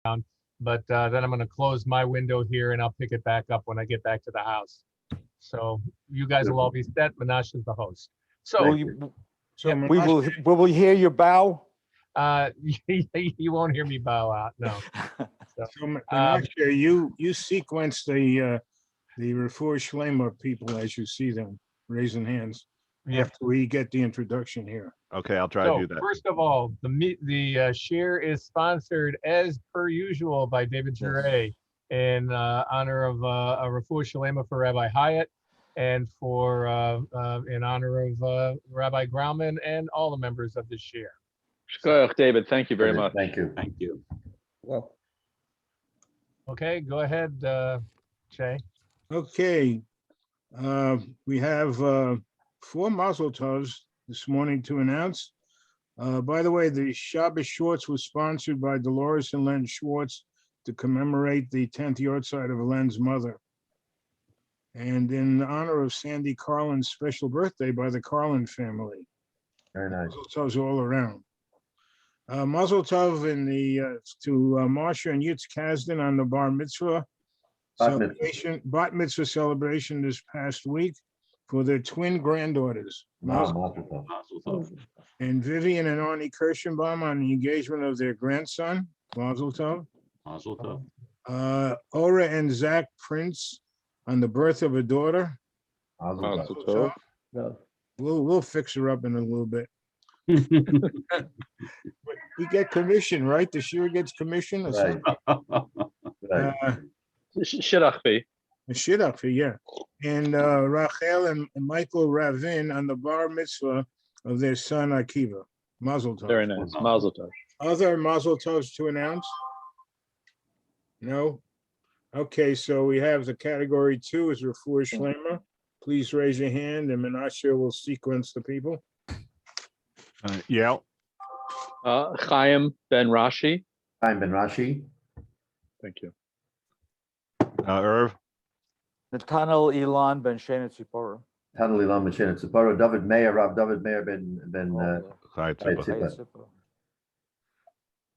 but then I'm going to close my window here and I'll pick it back up when I get back to the house. So you guys will all be set. Menashe is the host. So So Will we hear your bow? you won't hear me bow out. No. So Menashe, you sequence the Refuah Shlema people as you see them raising hands after we get the introduction here. Okay, I'll try to do that. First of all, the Shiur is sponsored as per usual by David Jure in honor of a Refuah Shlema for Rabbi Hyatt and for in honor of Rabbi Grauman and all the members of the Shiur. Shkoyach, David, thank you very much. Thank you. Thank you. Well, Okay, go ahead, Jay. okay. We have 4 Mazel Tovs this morning to announce. By the way, the Shabbos Schwartz was sponsored by Dolores and Len Schwartz to commemorate the 10th yahrzeit of Len's mother. And in honor of Sandy Carlin's special birthday by the Carlin family. Very nice. Mazel Tovs all around. Mazel Tov to Marsha and Yitz Kasdan on the Bar Mitzvah celebration, Bat Mitzvah celebration this past week for their twin granddaughters. Mazel tov. And Vivian and Arnie Kirschenbaum on the engagement of their grandson, Mazel Tov. Mazel tov. Ora and Zach Prince on the birth of a daughter. Mazel Mazel tov. tov. We'll fix her up in a little bit. We get commission, right? The Shiur gets commission or Right. something. Right. Shidduch fee. A shit up here, yeah. And Rachel and Michael Ravin on the bar mitzvah of their son Akiva. Mazel tov. Very nice. Mazel tov. Other mazel tovs to announce? No? Okay, so we have the category 2 is Refuah Shlema. Please raise your hand and Menashe will sequence the people. Yeah. Chaim Ben Rashi. Chaim Ben Rashi. Thank you. Irv. Nathaniel Elon Ben Shena Tzipora. Tanel Ilam Mashin Tziporo. David Meir. Rav David Meir Ben. Hi, Hi, Tzipor. Tzipor.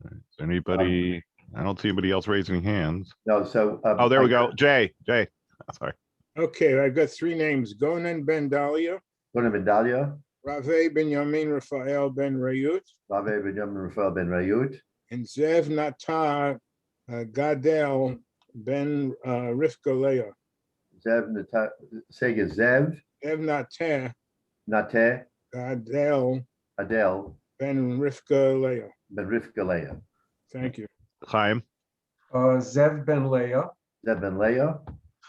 Is there anybody? I don't see anybody else raising hands. No, so. Oh, there we go. Jay. Sorry. Okay, I've got 3 names. Gonan Ben Dalia, Guna Ben Dalia. Rave Ben Yamin Raphael Ben Rayut, Rave Ben Yom Rafael Ben Rayut. and Zev Natah Gadel Ben Rivka Leah. Zev Sega Zev. Zev Natah Nateh. Gadel Adel. Ben Rivka Leah. Ben Rivka Leah. Thank you. Chaim. Zev Ben Leah, Zev Ben Leah.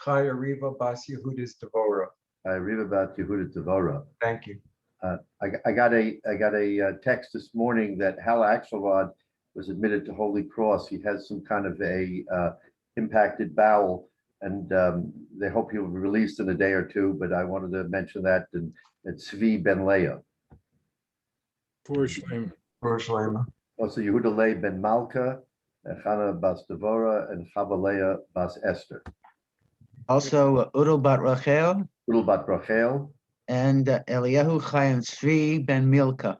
Chaya Riva Bas Yehudis Devora. I read about Yehuda Tavora. Thank you. I got a text this morning that Hal Axelrod was admitted to Holy Cross. He has some kind of a impacted bowel, and they hope he'll be released in a day or 2. But I wanted to mention that, and it's Tzvi Ben Leah. For Shlema. Shlema. Also Yehuda Leah Ben Malka, Chana Bas Devora, and Chava Leah Bas Esther. Also, Udal Bat Rachel Udal Bat Rachel. and Eliyahu Chaim Tzvi Ben Milka.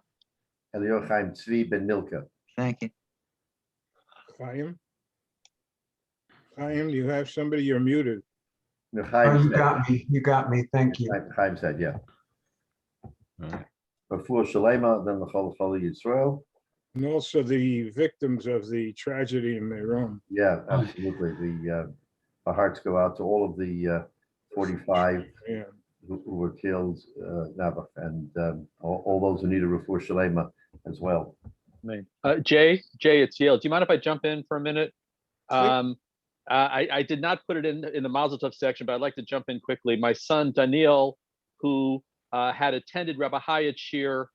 Eliyahu Chaim Tzvi Ben Milka. Thank you. Chaim? Chaim, you have somebody, you're muted. No, Oh, Chaim you said- got me. You got me. Thank you. Chaim said, yeah. All right. Before Shalema, then the Chol Yisrael. And also the victims of the tragedy in Meron. Yeah, absolutely. Our hearts go out to all of the 45 Yeah. who were killed, Navach, and all those who need a refuah shalema as well. Jay, it's Yale. Do you mind if I jump in for a minute? I did not put it in the Mazel Tov section, but I'd like to jump in quickly. My son Daniel, who had attended Rabbi Hyatt Shiur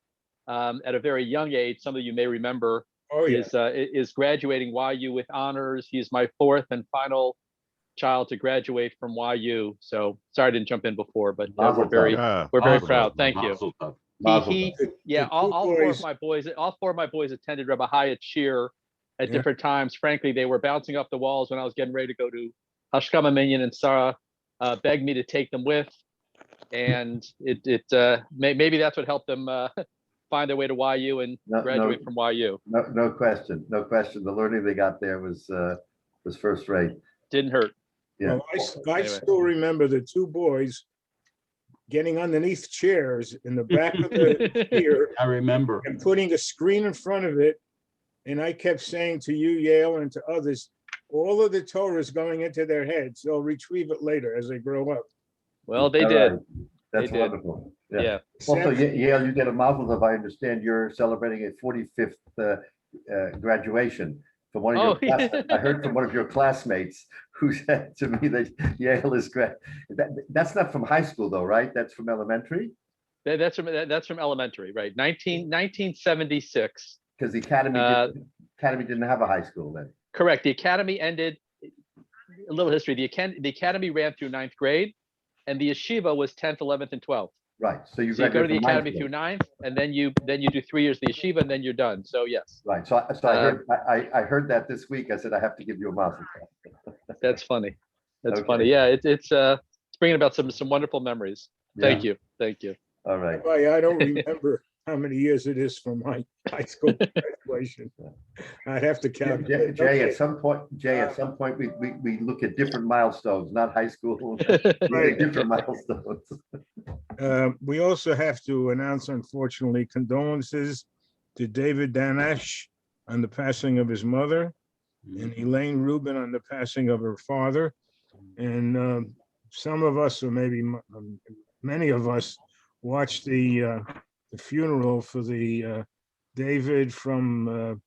at a very young age, some of you may remember, Oh, yeah. is graduating YU with honors. He's my 4th and final child to graduate from YU. So sorry I didn't jump in before, but Mazel we're very Mazel proud. tov. Thank you. Mazel tov. Mazel He, tov. yeah, The all two 4 boys- of my boys attended Rabbi Hyatt Shiur at Yeah. different times. Frankly, they were bouncing off the walls when I was getting ready to go to Hashkama Minyan, and Sarah begged me to take them with. And maybe that's what helped them find their way to YU and No, graduate from YU. No question, no question. The learning they got there was first rate. Didn't hurt. Yeah. Well, I Anyway. still remember the two boys getting underneath chairs in the back of the pier I remember. and putting a screen in front of it. And I kept saying to you, Yale, and to others, all of the Torah is going into their heads. They'll retrieve it later as they grow up. Well, they All did. right. That's They did. wonderful. Yeah. Also, Yale, you get a mazel tov. I understand you're celebrating a 45th graduation from one of your. I heard from one of your classmates who said to me that Yale is great. That's not from high school, though, right? That's from elementary. That's from elementary, right? 1976. Because the academy didn't have a high school then. Correct. The academy ended. A little history. The academy ran through 9th grade, and the yeshiva was 10th, 11th, and 12th. Right. So you So you go to the graduate from academy ninth through grade. 9th, and then you do 3 years the yeshiva, and then you're done. So yes, Right. So I heard that this week. I said I have to give you a mazel tov. that's funny. That's Okay. funny. Yeah, it's bringing about some wonderful memories. Thank you. All right. I don't remember how many years it is from my high school graduation. I'd have to calculate. Jay, Okay. at some point, we look at different milestones, not high school. Right. Different milestones. We also have to announce, unfortunately, condolences to David Danash on the passing of his mother and Elaine Rubin on the passing of her father. And some of us, or maybe many of us, watched the funeral for the David from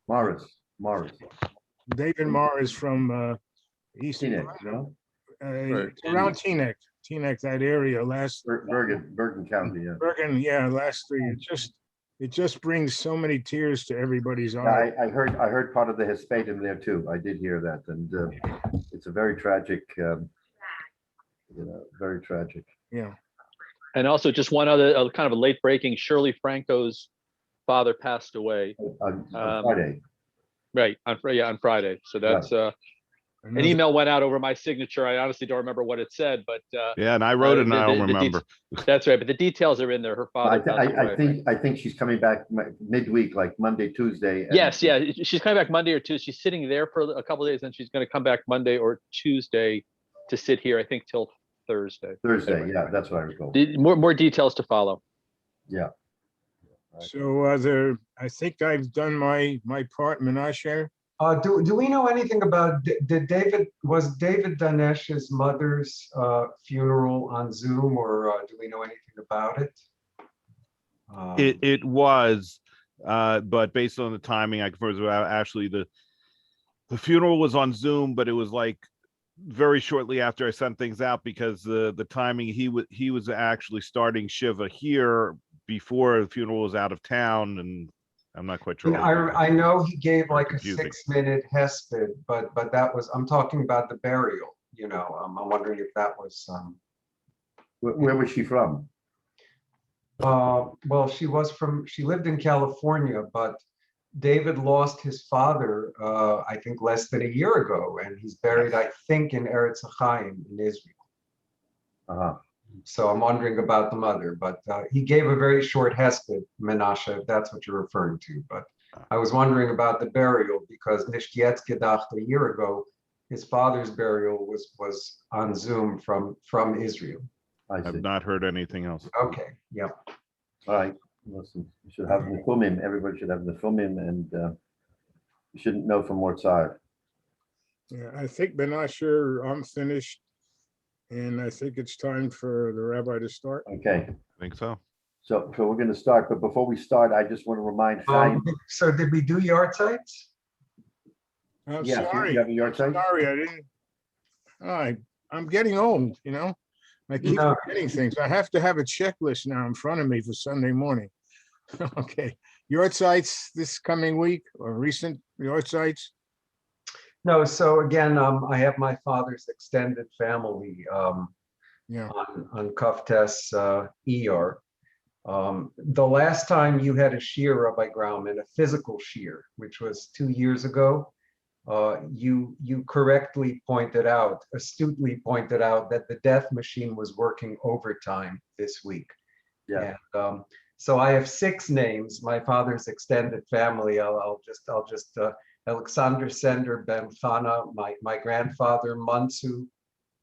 Morris. David Morris from East Teaneck, no? around Teaneck, that area Bergen County, yeah. Bergen, yeah, last 3 years. It just brings so many tears to everybody's Yeah, eyes. I heard part of the Hispatum there too. I did hear that, and it's a very tragic, very tragic. Yeah. And also, just one other kind of a late breaking: Shirley Franco's father passed away. On Friday. Right on Friday. So that's an email went out over my signature. I honestly don't remember what it said, but Yeah, and I wrote it and I don't the remember. that's right. But the details are in there. Her father. passed away. I think she's coming back midweek, like Monday, Tuesday. and- Yes, yeah. She's coming back Monday or Tuesday. She's sitting there for a couple of days, and she's going to come back Monday or Tuesday to sit here. I think till Thursday. Thursday, Anyway. yeah, that's what I recall. More details to follow. Yeah. So I think I've done my part, Menashe. Do we know anything about, was David Danesh's mother's funeral on Zoom, or do we know anything about it? It was, but based on the timing, I confirmed actually the funeral was on Zoom, but it was like very shortly after I sent things out because the timing he was actually starting Shiva here before the funeral was out of town, and I'm not quite sure. I know he gave like a Confusing. 6-minute hesped, but that was, I'm talking about the burial, I'm wondering if that was, Where was she from? well, she lived in California, but David lost his father, I think less than a year ago, and he's buried, I think, in Eretz Chaim in Israel. Uh-huh. So I'm wondering about the mother, but he gave a very short hesped, Menashe, if that's what you're referring to. But I was wondering about the burial because Nishkietz Gedacht a year ago, his father's burial was on Zoom from Israel. I see. I've not heard anything else. Okay, yep. All right, listen, you should have Nefumim, everybody should have Nefumim, and you shouldn't know from what side. Yeah, I think Menashe, I'm finished. And I think it's time for the rabbi to start. Okay, I think so. so we're gonna start, but before we start, I just want to remind Chaim. So did we do yard sites? I'm Yes, you sorry. have your side? Sorry, I didn't. I'm getting old, I keep No. forgetting things. I have to have a checklist now in front of me for Sunday morning. Okay, yard sites this coming week or recent yard sites? No, so again, I have my father's extended family Yeah, on Kaftes ER. The last time you had a shiur, Rabbi Grauman, a physical shiur, which was 2 years ago, you correctly astutely pointed out that the death machine was working overtime this week. Yeah. And So I have 6 names. My father's extended family. I'll just Alexander Sender ben Chana, my grandfather, Mansu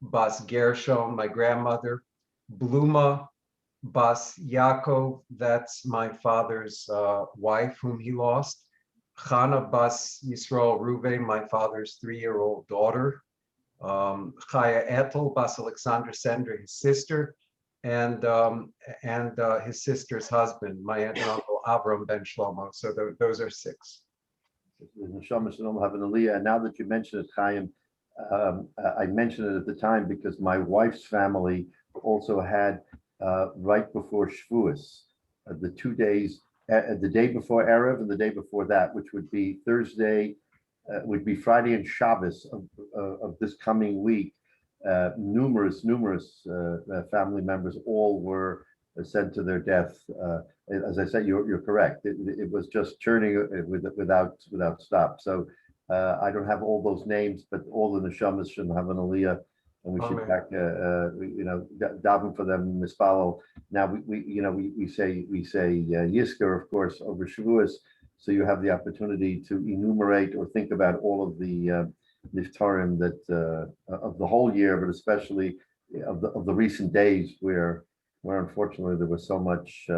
Bas Gershom, my grandmother, Bluma Bas Yaakov, that's my father's wife whom he lost. Chana Bas Yisrael Ruve, my father's 3-year-old daughter. Chaya Etel Bas Alexander Sender, his sister, and his sister's husband, my aunt and uncle Avram ben Shlomo. So those are 6. Neshama Shalom have an aliyah. And now that you mention it, Chaim, I mentioned it at the time because my wife's family also had right before Shavuos, the 2 days, the day before Erev and the day before that, which would be Thursday, would be Friday and Shabbos of this coming week. Numerous family members all were sent to their death. As I said, you're correct. It was just churning without stop. So I don't have all those names, but all the neshamas should have an aliyah, and we should back, daven for them, mispalo. Now we say Yisker, of course, over Shavuos. So you have the opportunity to enumerate or think about all of the niftarim that of the whole year, but especially of the recent days where unfortunately there was so much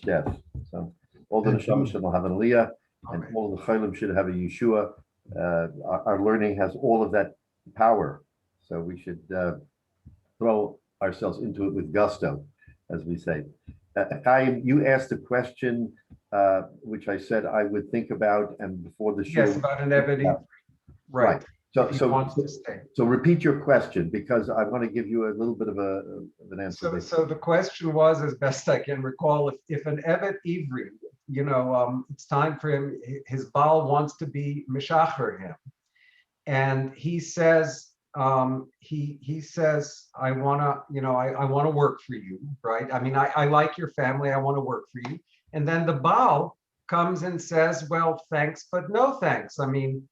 death. So all the neshamas should have an aliyah, and all of the chaylim should have a Yeshua. Our learning has all of that power, so we should throw ourselves into it with gusto, as we say. Chaim, you asked a question which I said I would think about, and before the show. Yes, about an Eved, right. So repeat your question, because I want to give you a little bit of an answer. So the question was, as best I can recall, if an Evet Ivri, it's time for him, his Baal wants to be Mishacher him, and he says, he says, I wanna work for you, right? I mean, I like your family, I want to work for you. And then the Baal comes and says, well, thanks, but no thanks. I mean,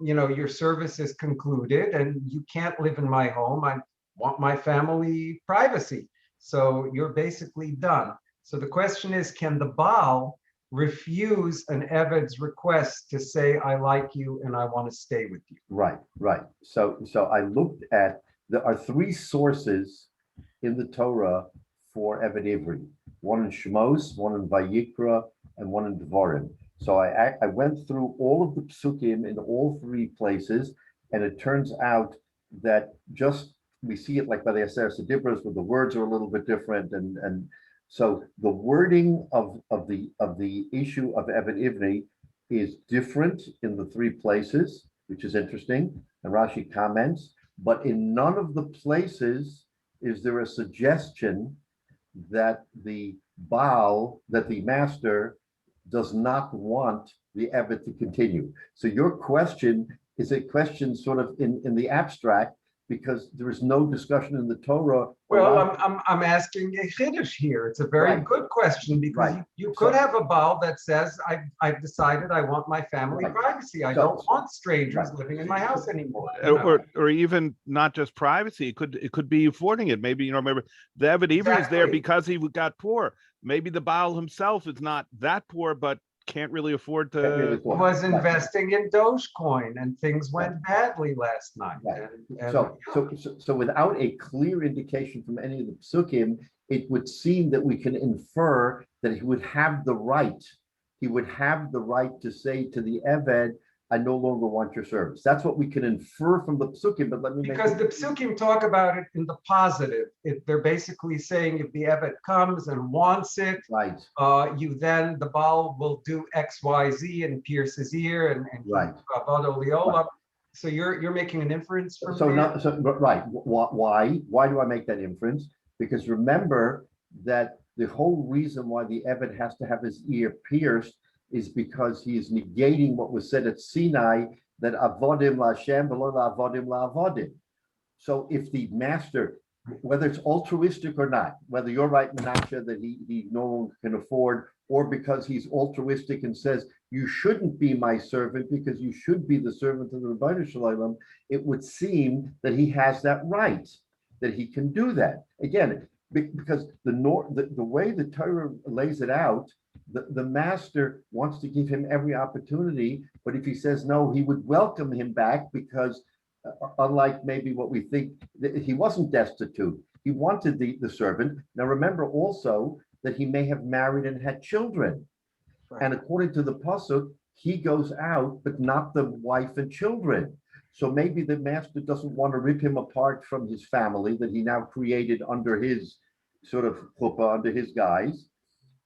your service is concluded and you can't live in my home. I want my family privacy. So you're basically done. So the question is, can the Baal refuse an Eved's request to say, I like you and I want to stay with you? Right. So I looked at, there are 3 sources in the Torah for Eved Ivri. One in Shmos, one in Vayikra, and one in Devarim. So I went through all of the psukim in all 3 places, and it turns out that we see it like by the Aseret Dibros, where the words are a little bit different, and so the wording of the issue of Eved Ivri is different in the 3 places, which is interesting, and Rashi comments, but in none of the places is there a suggestion that the Baal, that the master does not want the Eved to continue. So your question is a question sort of in the abstract, because there is no discussion in the Torah. Well, I'm asking a chiddush here. It's a very good question, because you could have a Baal that says, I've decided I want my family privacy. I don't want strangers living in my house anymore. Or even not just privacy. It could be affording it. Maybe, remember, the Eved Ivri is there because he got poor. Maybe the Baal himself is not that poor, but can't really afford to. Was investing in Dogecoin, and things went badly last night. So without a clear indication from any of the psukim, it would seem that we can infer that he would have the right. He would have the right to say to the Eved, I no longer want your service. That's what we can infer from the psukim, but let me because the psukim talk about it in the positive. They're basically saying if the Evet comes and wants it, you then, the Baal will do X, Y, Z and pierce his ear and So you're making an inference from Why do I make that inference? Because remember that the whole reason why the Evet has to have his ear pierced is because he is negating what was said at Sinai, that avodim la'Hashem v'lo la'avodim la'avodim. So if the master, whether it's altruistic or not, whether you're right, Menashe, that he no longer can afford, or because he's altruistic and says, you shouldn't be my servant because you should be the servant of the Rebbeinu Shalom, it would seem that he has that right, that he can do that. Again, because the way the Torah lays it out, the master wants to give him every opportunity, but if he says no, he would welcome him back because unlike maybe what we think, he wasn't destitute. He wanted the servant. Now remember also that he may have married and had children. Right. And according to the pasuk, he goes out, but not the wife and children. So maybe the master doesn't want to rip him apart from his family that he now created under his sort of chuppah, under his guise.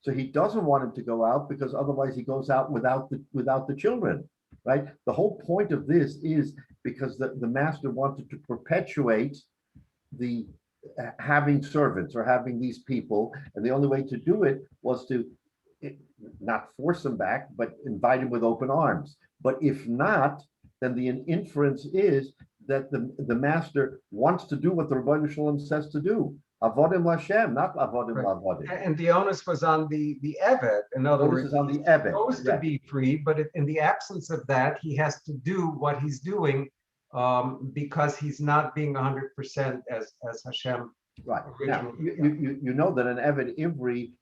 So he doesn't want him to go out because otherwise he goes out without the children, right? The whole point of this is because the master wanted to perpetuate the having servants or having these people, and the only way to do it was to not force them back, but invite him with open arms. But if not, then the inference is that the master wants to do what the Rebbeinu Shalom says to do. Avodim Lashem, not avodim Right. lavodim. And the onus was on the Eved. In other Onus words, is on the he's Eved, supposed to correct. be free, but in the absence of that, he has to do what he's doing because he's not being 100% as Hashem. Right. Now, Originally, you know that an Eved Ivri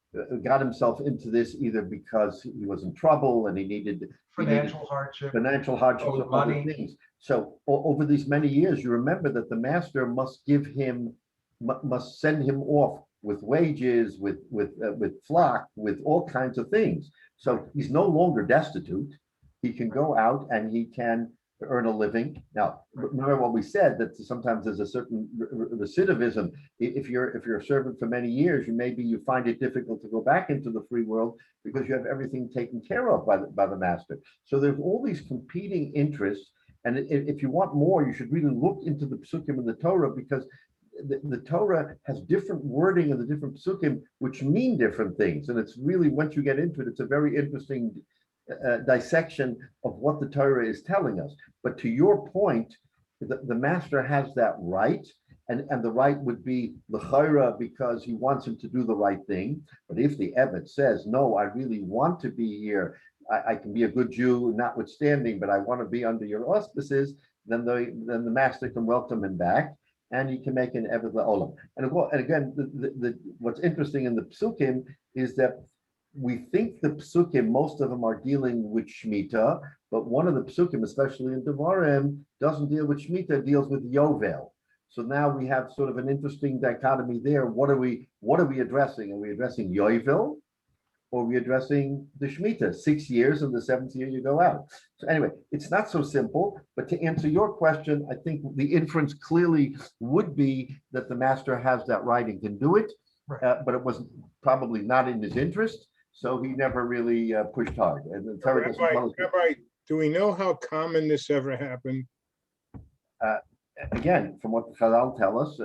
got himself into this either because he was in trouble and he needed financial hardship. or other money. things. So over these many years, you remember that the master must send him off with wages, with flock, with all kinds of things. So he's no longer destitute. He can go out and he can earn a living. Now, remember what we said, that sometimes there's a certain recidivism. If you're a servant for many years, you find it difficult to go back into the free world because you have everything taken care of by the master. So there's all these competing interests. And if you want more, you should really look into the psukim in the Torah, because the Torah has different wording in the different psukim, which mean different things. And it's really, once you get into it, it's a very interesting dissection of what the Torah is telling us. But to your point, the master has that right, and the right would be l'chayra because he wants him to do the right thing. But if the Eved says, no, I really want to be here, I can be a good Jew notwithstanding, but I want to be under your auspices, then the master can welcome him back, and he can make an Eved La'olam. And again, what's interesting in the psukim is that we think the psukim, most of them are dealing with Shemitah, but one of the psukim, especially in Devarim, doesn't deal with Shemitah, deals with Yovel. So now we have sort of an interesting dichotomy there. What are we addressing? Are we addressing Yovel, or are we addressing the Shemitah? 6 years, and the 7th year you go out. So anyway, it's not so simple, but to answer your question, I think the inference clearly would be that the master has that right and can do it, Right. but it was probably not in his interest, so he never really pushed hard. And the Torah doesn't tell us. Rabbi, do we know how common this ever happened? Again, from what the Chazal tell us,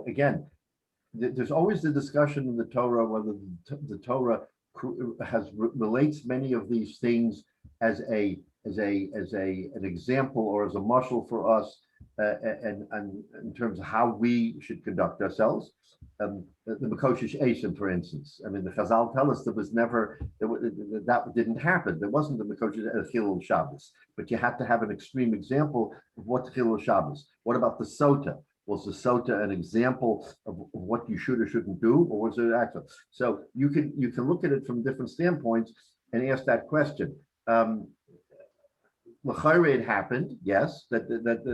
again, there's always the discussion in the Torah whether the Torah relates many of these things as an example or as a mashal for us, and in terms of how we should conduct ourselves. The Mekoshish Eisim, for instance. I mean, the Chazal tell us that didn't happen. There wasn't the Mekoshish Chilul Shabbos, but you had to have an extreme example of what Chilul Shabbos. What about the Sota? Was the Sota an example of what you should or shouldn't do, or was it actual? So you can look at it from different standpoints and ask that question. L'chayre, it happened, yes, that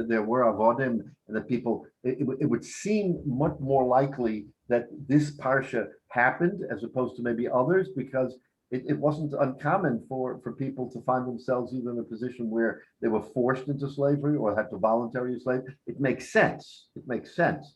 there were avodim and that people. It would seem much more likely that this parsha happened as opposed to maybe others, because it wasn't uncommon for people to find themselves either in a position where they were forced into slavery or had to voluntarily slave. It makes sense. It makes sense.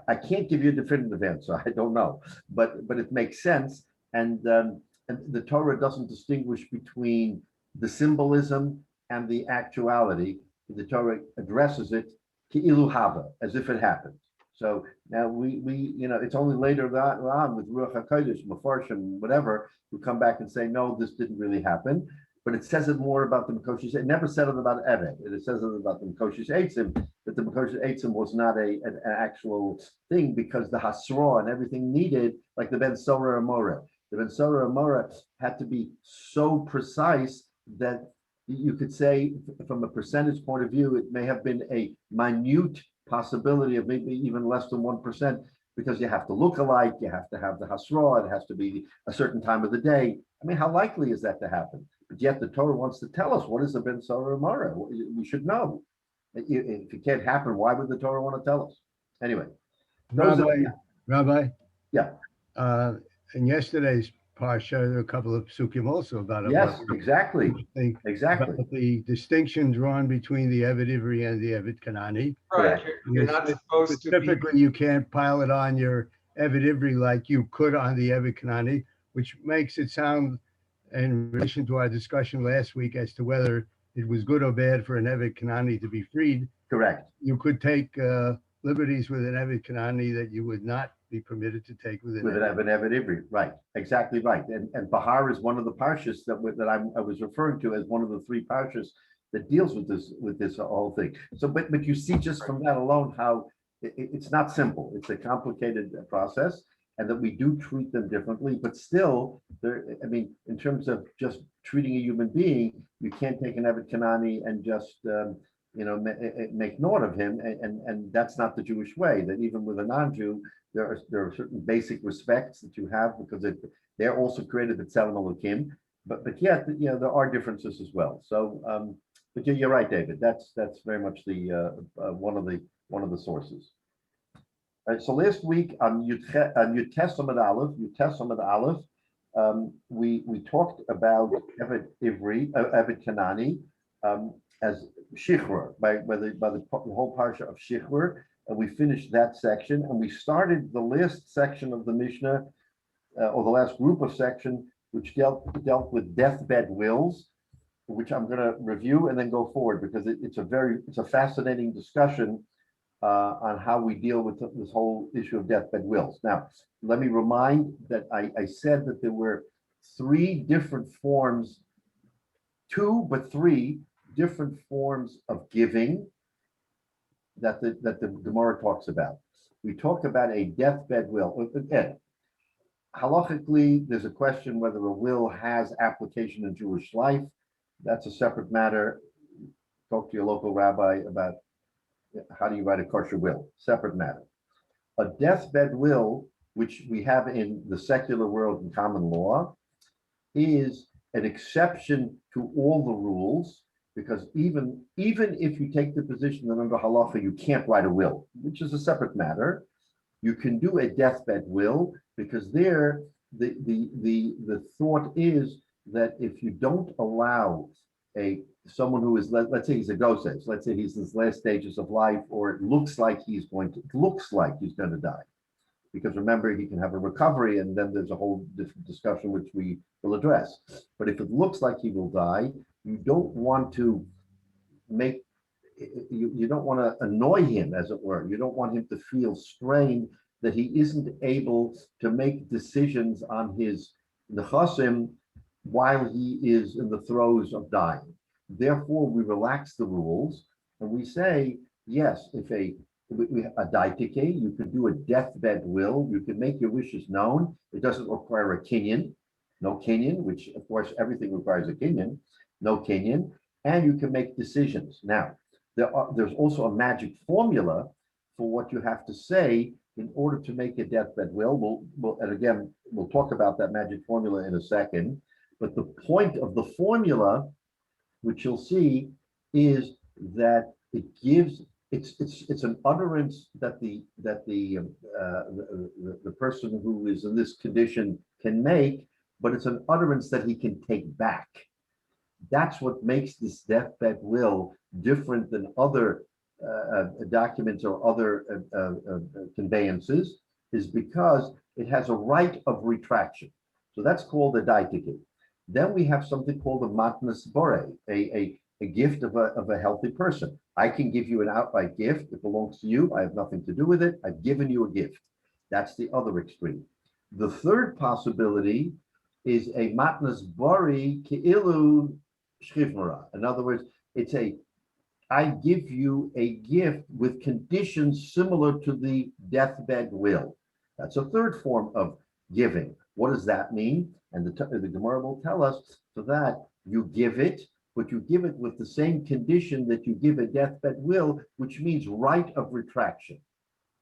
I can't give you a definitive answer. I don't know, but it makes sense. And the Torah doesn't distinguish between the symbolism and the actuality. The Torah addresses it ki'ilu hava, as if it happened. So now we it's only later on with Ruach HaKodesh, Mefarshim, whatever, who come back and say, no, this didn't really happen. But it says it more about the Mekoshish. It never said it about Eved. It says it about the Mekoshish Eitzim, that the Mekoshish Eitzim was not an actual thing, because the Hasra and everything needed, like the Ben Sorah Amora. The Ben Sorah Amora had to be so precise that you could say, from a percentage point of view, it may have been a minute possibility of maybe even less than 1%, because you have to look alike, you have to have the hasra, it has to be a certain time of the day. I mean, how likely is that to happen? But yet the Torah wants to tell us what is the Ben Sarah Mara. We should know. If it can't happen, why would the Torah want to tell us? Anyway. Rabbi? Yeah. In yesterday's parsha, there are a couple of psukim also about it. Yes, exactly. Exactly. About the distinction drawn between the Eved Ivri and the Eved Kanani. Right, you're not supposed to be. Specifically, you can't pile it on your Eved Ivri like you could on the Eved Kanani, which makes it sound, in relation to our discussion last week as to whether it was good or bad for an Eved Kanani to be freed. Correct. You could take liberties with an Eved Kanani that you would not be permitted to take with an Eved Ivri. Right, exactly right. And Bahar is one of the parshas that I was referring to as one of the three parshas that deals with this whole thing. So, but you see just from that alone how it's not simple. It's a complicated process, and that we do treat them differently. But still, I mean, in terms of just treating a human being, you can't take an Eved Kanani and just make naught of him, and that's not the Jewish way. That even with a non-Jew, there are certain basic respects that you have because they're also created B'Tselem Elokim, but yet there are differences as well. So, but you're right, David. That's very much the one of the sources. All right. So last week on Yud Testament Aleph, we talked about Eved Ivri, Eved Kanani, as Shiur by the whole parsha of Shiur, and we finished that section, and we started the last section of the Mishnah, or the last group of section, which dealt with deathbed wills, which I'm going to review and then go forward because it's a fascinating discussion on how we deal with this whole issue of deathbed wills. Now, let me remind that I said that there were three different forms of giving that the Gemara talks about. We talk about a deathbed will. Again, halachically, there's a question whether a will has application in Jewish life. That's a separate matter. Talk to your local rabbi about how do you write a kosher will. Separate matter. A deathbed will, which we have in the secular world in common law, is an exception to all the rules. Because even if you take the position that under halacha you can't write a will, which is a separate matter, you can do a deathbed will because there the thought is that if you don't allow someone who is, let's say he's a goses, let's say he's in his last stages of life, or it looks like he's going to die. Because remember, he can have a recovery, and then there's a whole different discussion which we will address. But if it looks like he will die, you don't want to you don't want to annoy him, as it were. You don't want him to feel strained that he isn't able to make decisions on his nechasim while he is in the throes of dying. Therefore, we relax the rules and we say, yes, if a daitike, you can do a deathbed will, you can make your wishes known. It doesn't require a kinyan, no kinyan, which of course everything requires a kinyan, no kinyan, and you can make decisions. Now, there's also a magic formula for what you have to say in order to make a deathbed will. And again, we'll talk about that magic formula in a second. But the point of the formula, which you'll see, is that it gives it's an utterance that the person who is in this condition can make, but it's an utterance that he can take back. That's what makes this deathbed will different than other documents or other conveyances, is because it has a right of retraction. So that's called a daitike. Then we have something called a matnas bore, a gift of a healthy person. I can give you an outright gift. It belongs to you. I have nothing to do with it. I've given you a gift. That's the other extreme. The third possibility is a matnas bori keilu shchivmara. In other words, it's I give you a gift with conditions similar to the deathbed will. That's a third form of giving. What does that mean? And the Gemara will tell us, for that you give it, but you give it with the same condition that you give a deathbed will, which means right of retraction.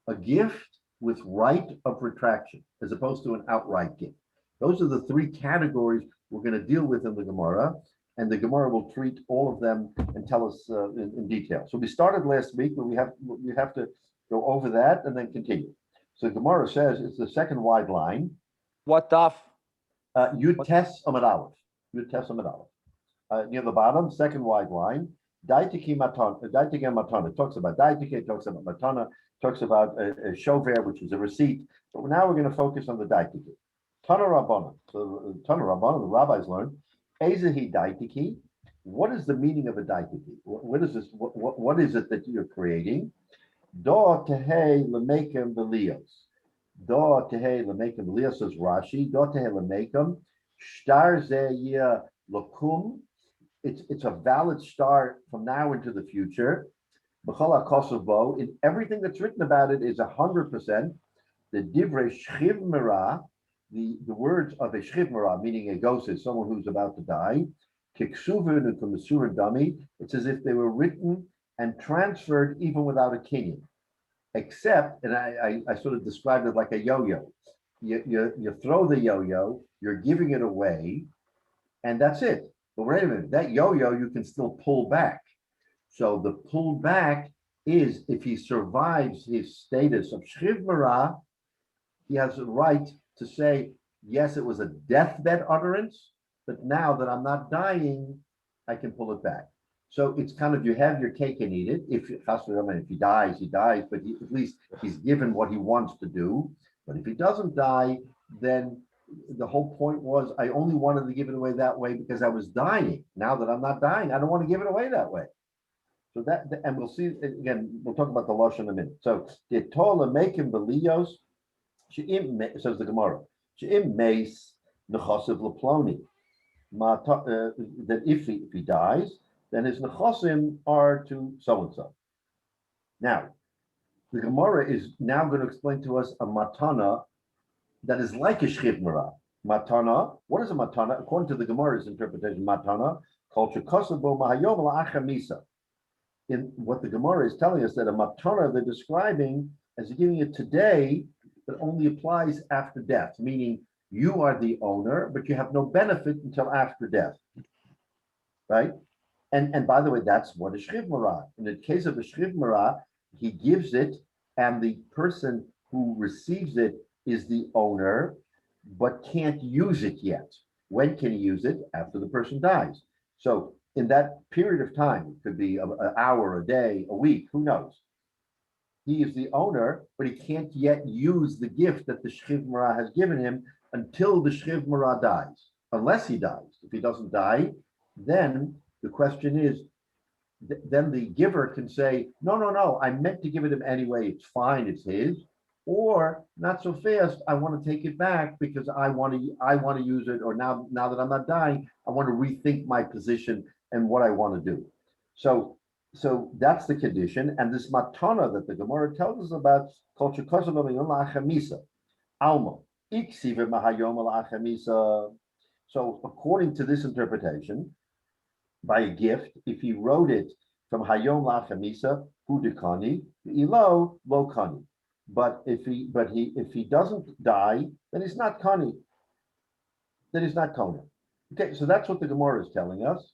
A gift with right of retraction, as opposed to an outright gift. Those are the three categories we're going to deal with in the Gemara, and the Gemara will treat all of them and tell us in detail. So we started last week, but we have to go over that and then continue. So Gemara says it's the second wide line. What daf? Yud Tes Amud Aleph. Yud Tes Amud Aleph. Near the bottom, second wide line. Daitiki Matana. Daitiki Matana talks about Daitiki, talks about Matana, talks about a shover, which is a receipt. But now we're going to focus on the Daitiki. Tana Rabbana. So Tana Rabbana, the rabbis learned. Ezehi Daitiki. What is the meaning of a Daitiki? What is this? What is it that you're creating? Do tehei lemekem v'lios. Do tehei lemekem v'lios says Rashi. Do tehei lemekem shtar zeh lakum. It's a valid start from now into the future. B'chol hakosovo, in everything that's written about it is 100%. The divrei shchiv mera, the words of a shchiv mera, meaning a ghost is someone who's about to die. Kiksuvin and kumasurin dami. It's as if they were written and transferred even without a kinyan. Except, and I sort of described it like a yo-yo. You throw the yo-yo, you're giving it away, and that's it. But wait a minute, that yo-yo you can still pull back. So the pull back is if he survives his status of shchiv mera, he has a right to say, yes, it was a deathbed utterance, but now that I'm not dying, I can pull it back. So it's kind of, you have your cake and eat it. If he dies, he dies, but at least he's given what he wants to do. But if he doesn't die, then the whole point was, I only wanted to give it away that way because I was dying. Now that I'm not dying, I don't want to give it away that way. So that, and we'll see, again, we'll talk about the Lush in a minute. So the Tola make him belios, says the Gemara, she'im meis nechosiv leploni. That if he dies, then his nechosim are to so-and-so. Now, the Gemara is now going to explain to us a matana that is like a shchiv mera. Matana, what is a matana? According to the Gemara's interpretation, matana, culture kosabo mahayom la'achamisa. In what the Gemara is telling us, that a matana they're describing as giving it today, but only applies after death, meaning you are the owner, but you have no benefit until after death, right? And by the way, that's what a shchiv mera. In the case of a shchiv mera, he gives it, and the person who receives it is the owner, but can't use it yet. When can he use it? After the person dies. So in that period of time, it could be an hour, a day, a week, who knows? He is the owner, but he can't yet use the gift that the shchiv mera has given him until the shchiv mera dies, unless he dies. If he doesn't die, then the question is, then the giver can say, no, I meant to give it him anyway, it's fine, it's his. Or not so fast, I want to take it back because I want to use it, or now that I'm not dying, I want to rethink my position and what I want to do. So that's the condition. And this matana that the Gemara tells us about, culture alma. So according to this interpretation, by a gift, if he wrote it from Hayom Lachamisa, Hudikani, Ilo Lo Kani. But if he doesn't die, then he's not Kani. Then he's not Kona. Okay, so that's what the Gemara is telling us.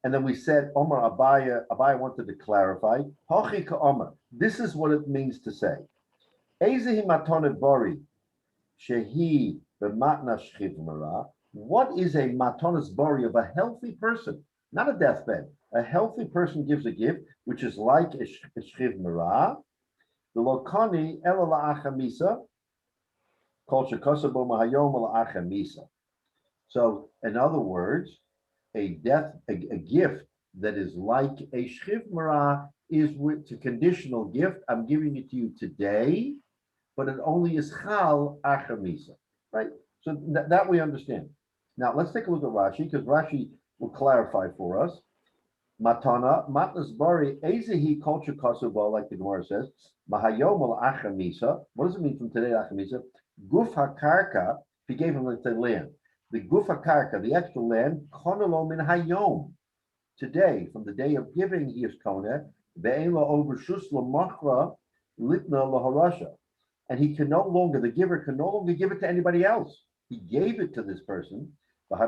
And then we said, Omar Abaya wanted to clarify. Hachi ka Omar. This is what it means to say. Ezehi matonet bari shehi b'matna shchiv mera. What is a matonet bari of a healthy person? Not a deathbed. A healthy person gives a gift, which is like a shchiv mera. The lokani ela la'achamisa, kol shekosabo mahayom la'achamisa. So, in other words, a gift that is like a shchiv mera is with a conditional gift. I'm giving it to you today, but it only is chal achamisa, right? So that we understand. Now let's take a look at Rashi, because Rashi will clarify for us. Matana, matnas bari, ezehi culture kasubo, like the Gemara says, mahayom al achamisa. What does it mean from today, achamisa? Guf hakarka, if he gave him, let's say, land. The guf hakarka, the extra land, konelo min hayom. Today, from the day of giving, he is kona, ve'en lo overshus lo machra litna lo harasha. and he can no longer, the giver can no longer give it to anybody else. He gave it to this person, but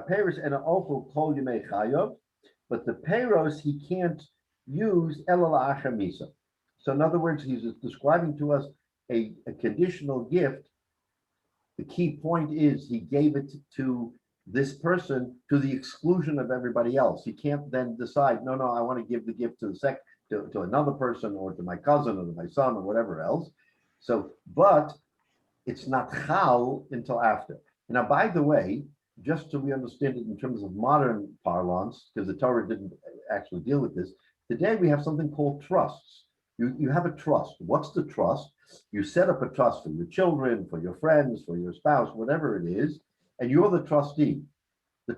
the payros he can't use elala achamisa. So in other words, he's describing to us a conditional gift. The key point is he gave it to this person to the exclusion of everybody else. He can't then decide, no, I want to give the gift to to another person or to my cousin or to my son or whatever else. So, but it's not chal until after. Now, by the way, just so we understand it in terms of modern parlance, because the Torah didn't actually deal with this, today we have something called trusts. You have a trust. What's the trust? You set up a trust for your children, for your friends, for your spouse, whatever it is, and you're the trustee.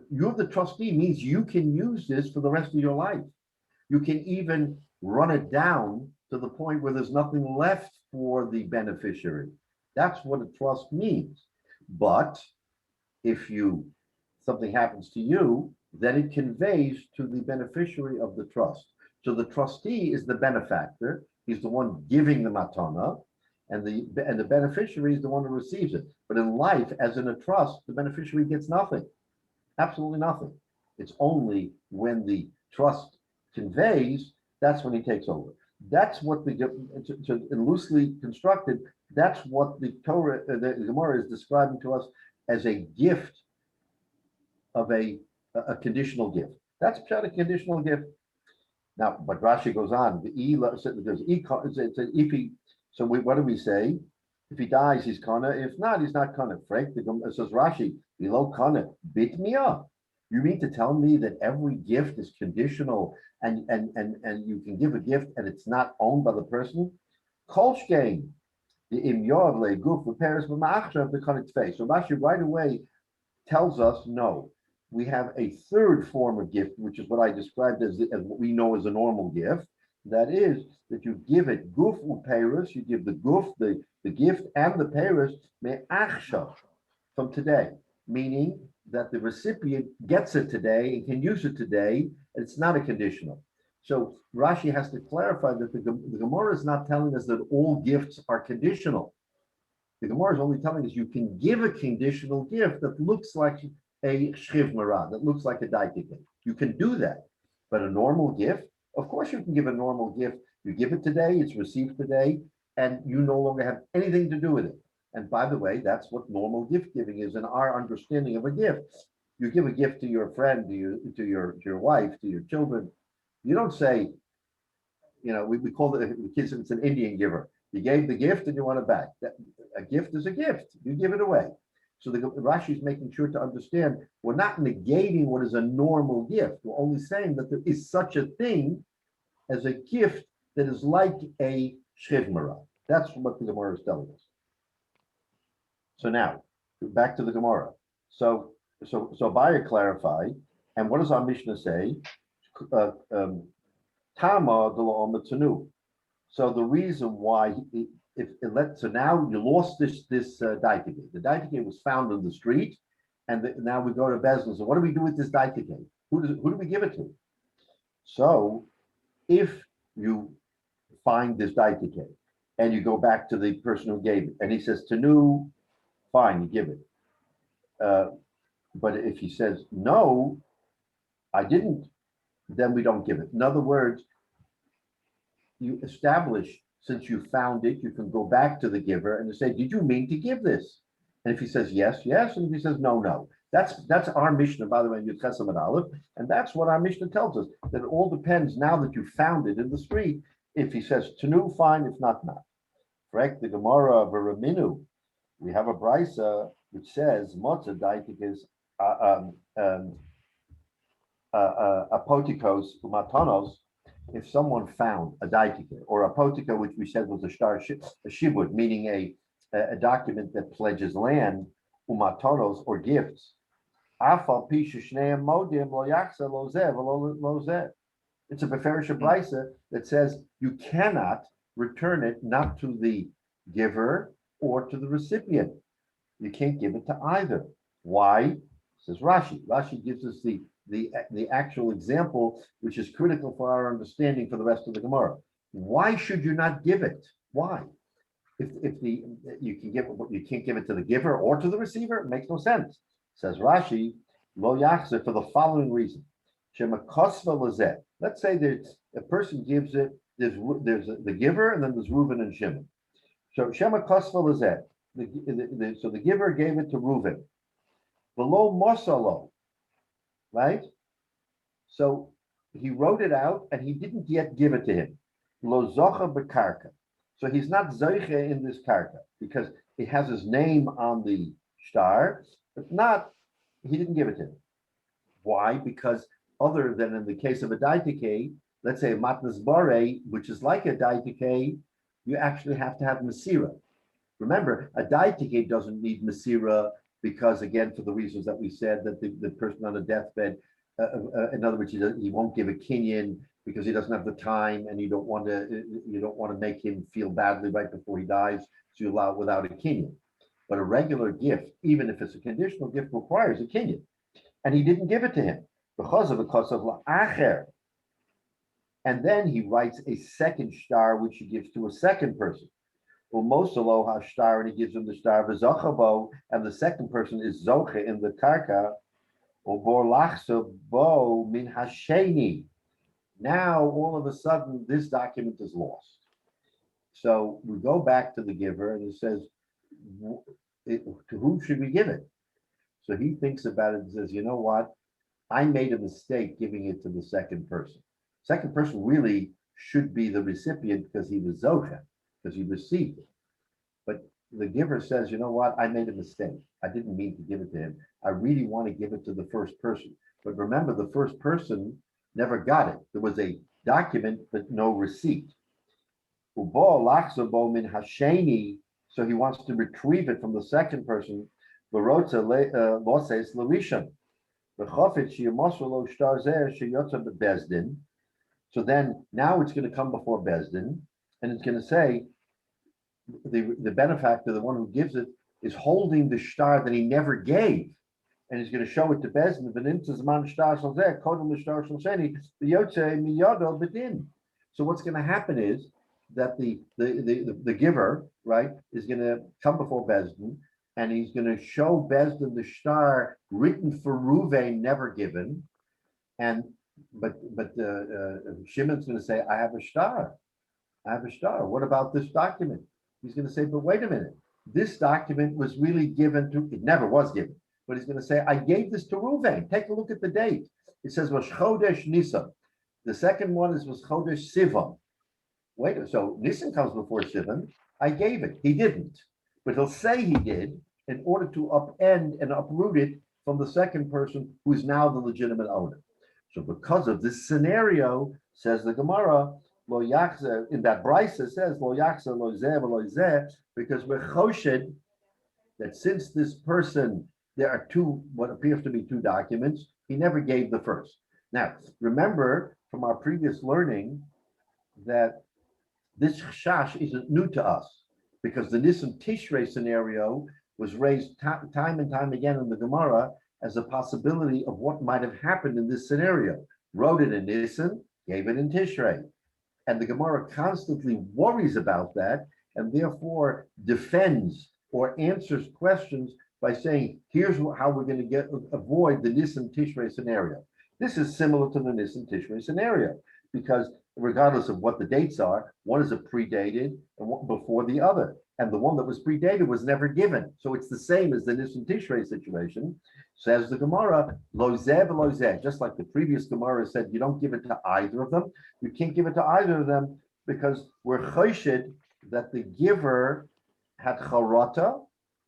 You're the trustee means you can use this for the rest of your life. You can even run it down to the point where there's nothing left for the beneficiary. That's what a trust means. But if something happens to you, then it conveys to the beneficiary of the trust. So the trustee is the benefactor. He's the one giving the matana, and the beneficiary is the one who receives it. But in life, as in a trust, the beneficiary gets nothing, absolutely nothing. It's only when the trust conveys, that's when he takes over. That's what loosely constructed, that's what the Torah, the Gemara is describing to us as a gift of a conditional gift. That's a conditional gift. Now, but Rashi goes on. What do we say? If he dies, he's kana. If not, he's not kana. Frank, says Rashi, below kana, bit me up. You mean to tell me that every gift is conditional and you can give a gift and it's not owned by the person? Kolshkein, the imyov le guf repairs b'ma'achshav the kanet's face. So Rashi right away tells us no. We have a third form of gift, which is what I described as what we know as a normal gift. That is that you give it guf u'peiros, you give the guf, the gift and the peiros me'achshav, from today, meaning that the recipient gets it today and can use it today. It's not a conditional. So Rashi has to clarify that the Gemara is not telling us that all gifts are conditional. The Gemara is only telling us you can give a conditional gift that looks like a shchiv marad, that looks like a daitikin. You can do that. But a normal gift, of course you can give a normal gift. You give it today, it's received today, and you no longer have anything to do with it. And by the way, that's what normal gift giving is in our understanding of a gift. You give a gift to your friend, to your wife, to your children. You don't say, we call the kids, it's an Indian giver. You gave the gift and you want it back. A gift is a gift. You give it away. So the Rashi is making sure to understand we're not negating what is a normal gift. We're only saying that there is such a thing as a gift that is like a shchiv marad. That's what the Gemara is telling us. So now, back to the Gemara. So Bayer clarified, and what does our Mishnah say? Tama de tanu. So the reason why, so now you lost this daitike. The daitike was found in the street, and now we go to Bezdin. So what do we do with this daitike? Who do we give it to? So if you find this daitike and you go back to the person who gave it, and he says tanu, fine, you give it. But if he says, no, I didn't, then we don't give it. In other words, you establish, since you found it, you can go back to the giver and say, did you mean to give this? And if he says yes, yes, and if he says no, no. That's our Mishnah, by the way, in Yud Ches Amud Aleph, and that's what our Mishnah tells us, that it all depends now that you found it in the street. If he says tanu, fine, if not, not. Correct, the Gemara of Raminu, we have a brisa which says Motza daitik is apotikos umatanos. If someone found a daitik or a apotika, which we said was a shibud, meaning a document that pledges land, umatanos or gifts. Afal pisha shneim modim lo yaksa lo zeh v'lo lo zeh. It's a beferish brisa that says you cannot return it not to the giver or to the recipient. You can't give it to either. Why? Says Rashi. Rashi gives us the actual example, which is critical for our understanding for the rest of the Gemara. Why should you not give it? Why? if you can't give it to the giver or to the receiver, it makes no sense. Says Rashi, lo yachzer, for the following reason. Shema kosva lazeh. Let's say that a person gives it, there's the giver, and then there's Reuben and Shimon. So Shema kosva lazeh. So the giver gave it to Reuben. Below mosalo, right? So he wrote it out, and he didn't yet give it to him. Lo zocha bekarka. So he's not zoiche in this karka because it has his name on the star, but he didn't give it to him. Why? Because other than in the case of a daitike, let's say a matnas bare, which is like a daitike, you actually have to have masira. Remember, a daitike doesn't need masira because, again, for the reasons that we said, that the person on a deathbed, in other words, he won't give a kinyan because he doesn't have the time, and you don't want to make him feel badly right before he dies, so you allow it without a kinyan. But a regular gift, even if it's a conditional gift, requires a kinyan, and he didn't give it to him because of la'acher. And then he writes a second star, which he gives to a second person. Umosalo hashtar, and he gives him the star v'zochabo, and the second person is zoche in the karka. Ubor lachso bo min hasheni. Now, all of a sudden, this document is lost. So we go back to the giver, and it says, to whom should we give it? So he thinks about it and says, you know what? I made a mistake giving it to the second person. Second person really should be the recipient because he was zocha, because he received it. But the giver says, you know what? I made a mistake. I didn't mean to give it to him. I really want to give it to the first person. But remember, the first person never got it. There was a document, but no receipt. So he wants to retrieve it from the second person. So then now it's going to come before Bezdin, and it's going to say the benefactor, the one who gives it, is holding the star that he never gave. And he's going to show it to Bezdin. So what's going to happen is that the giver, right, is going to come before Bezdin, and he's going to show Bezdin the star written for Ruvain, never given, but Shimon's going to say, I have a star. I have a star. What about this document? He's going to say, but wait a minute. This document was really given to, it never was given. But he's going to say, I gave this to Ruvain. Take a look at the date. It says, was Chodesh Nisan. The second one was Chodesh Sivan. Wait, so Nisan comes before Sivan. I gave it. He didn't. But he'll say he did in order to upend and uproot it from the second person who is now the legitimate owner. So because of this scenario, says the Gemara, Lo Yachze, in that Brisa says, Lo Yachze, Lo Zeh, Lo Zeh, because we're choshed that since this person, there are two, what appears to be two documents, he never gave the first. Now, remember from our previous learning that this chash isn't new to us because the Nisan Tishrei scenario was raised time and time again in the Gemara as a possibility of what might have happened in this scenario. Wrote it in Nisan, gave it in Tishrei. And the Gemara constantly worries about that and therefore defends or answers questions by saying, here's how we're going to avoid the Nisan Tishrei scenario. This is similar to the Nisan Tishrei scenario because regardless of what the dates are, one is a predated and one before the other. And the one that was predated was never given. So it's the same as the Nisan Tishrei situation. Says the Gemara, lo zeh v'lo zeh. Just like the previous Gemara said, you don't give it to either of them. You can't give it to either of them because we're choshed that the giver had charata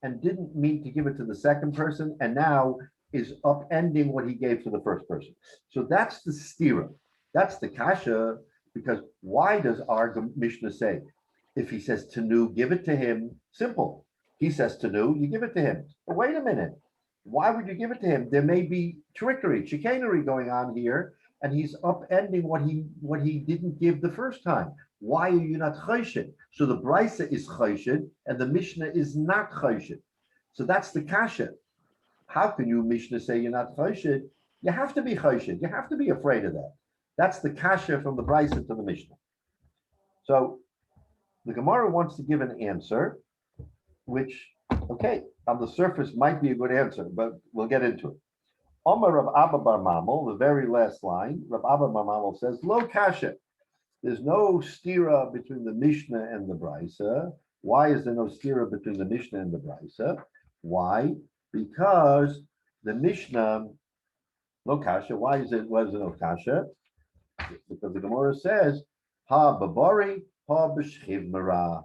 and didn't mean to give it to the second person and now is upending what he gave to the first person. So that's the stira. That's the kasha, because why does our Mishnah say, if he says Tanu, give it to him, simple. He says Tanu, you give it to him. But wait a minute. Why would you give it to him? There may be trickery, chicanery going on here, and he's upending what he didn't give the first time. Why are you not choshed? So the Brisa is choshed, and the Mishnah is not choshed. So that's the kasha. How can you, Mishnah, say you're not choshed? You have to be choshed. You have to be afraid of that. That's the kasha from the Brisa to the Mishnah. So the Gemara wants to give an answer, which, okay, on the surface might be a good answer, but we'll get into it. Omar Rav Abba Bar Mamel, the very last line, Rav Abba Bar Mamel says, Lo kasha. There's no stira between the Mishnah and the Brisa. Why is there no stira between the Mishnah and the Brisa? Why? Because the Mishnah, Lo kasha. Why is it? Was it no kasha? Because the Gemara says, Ha babari, ha b'shchiv mara.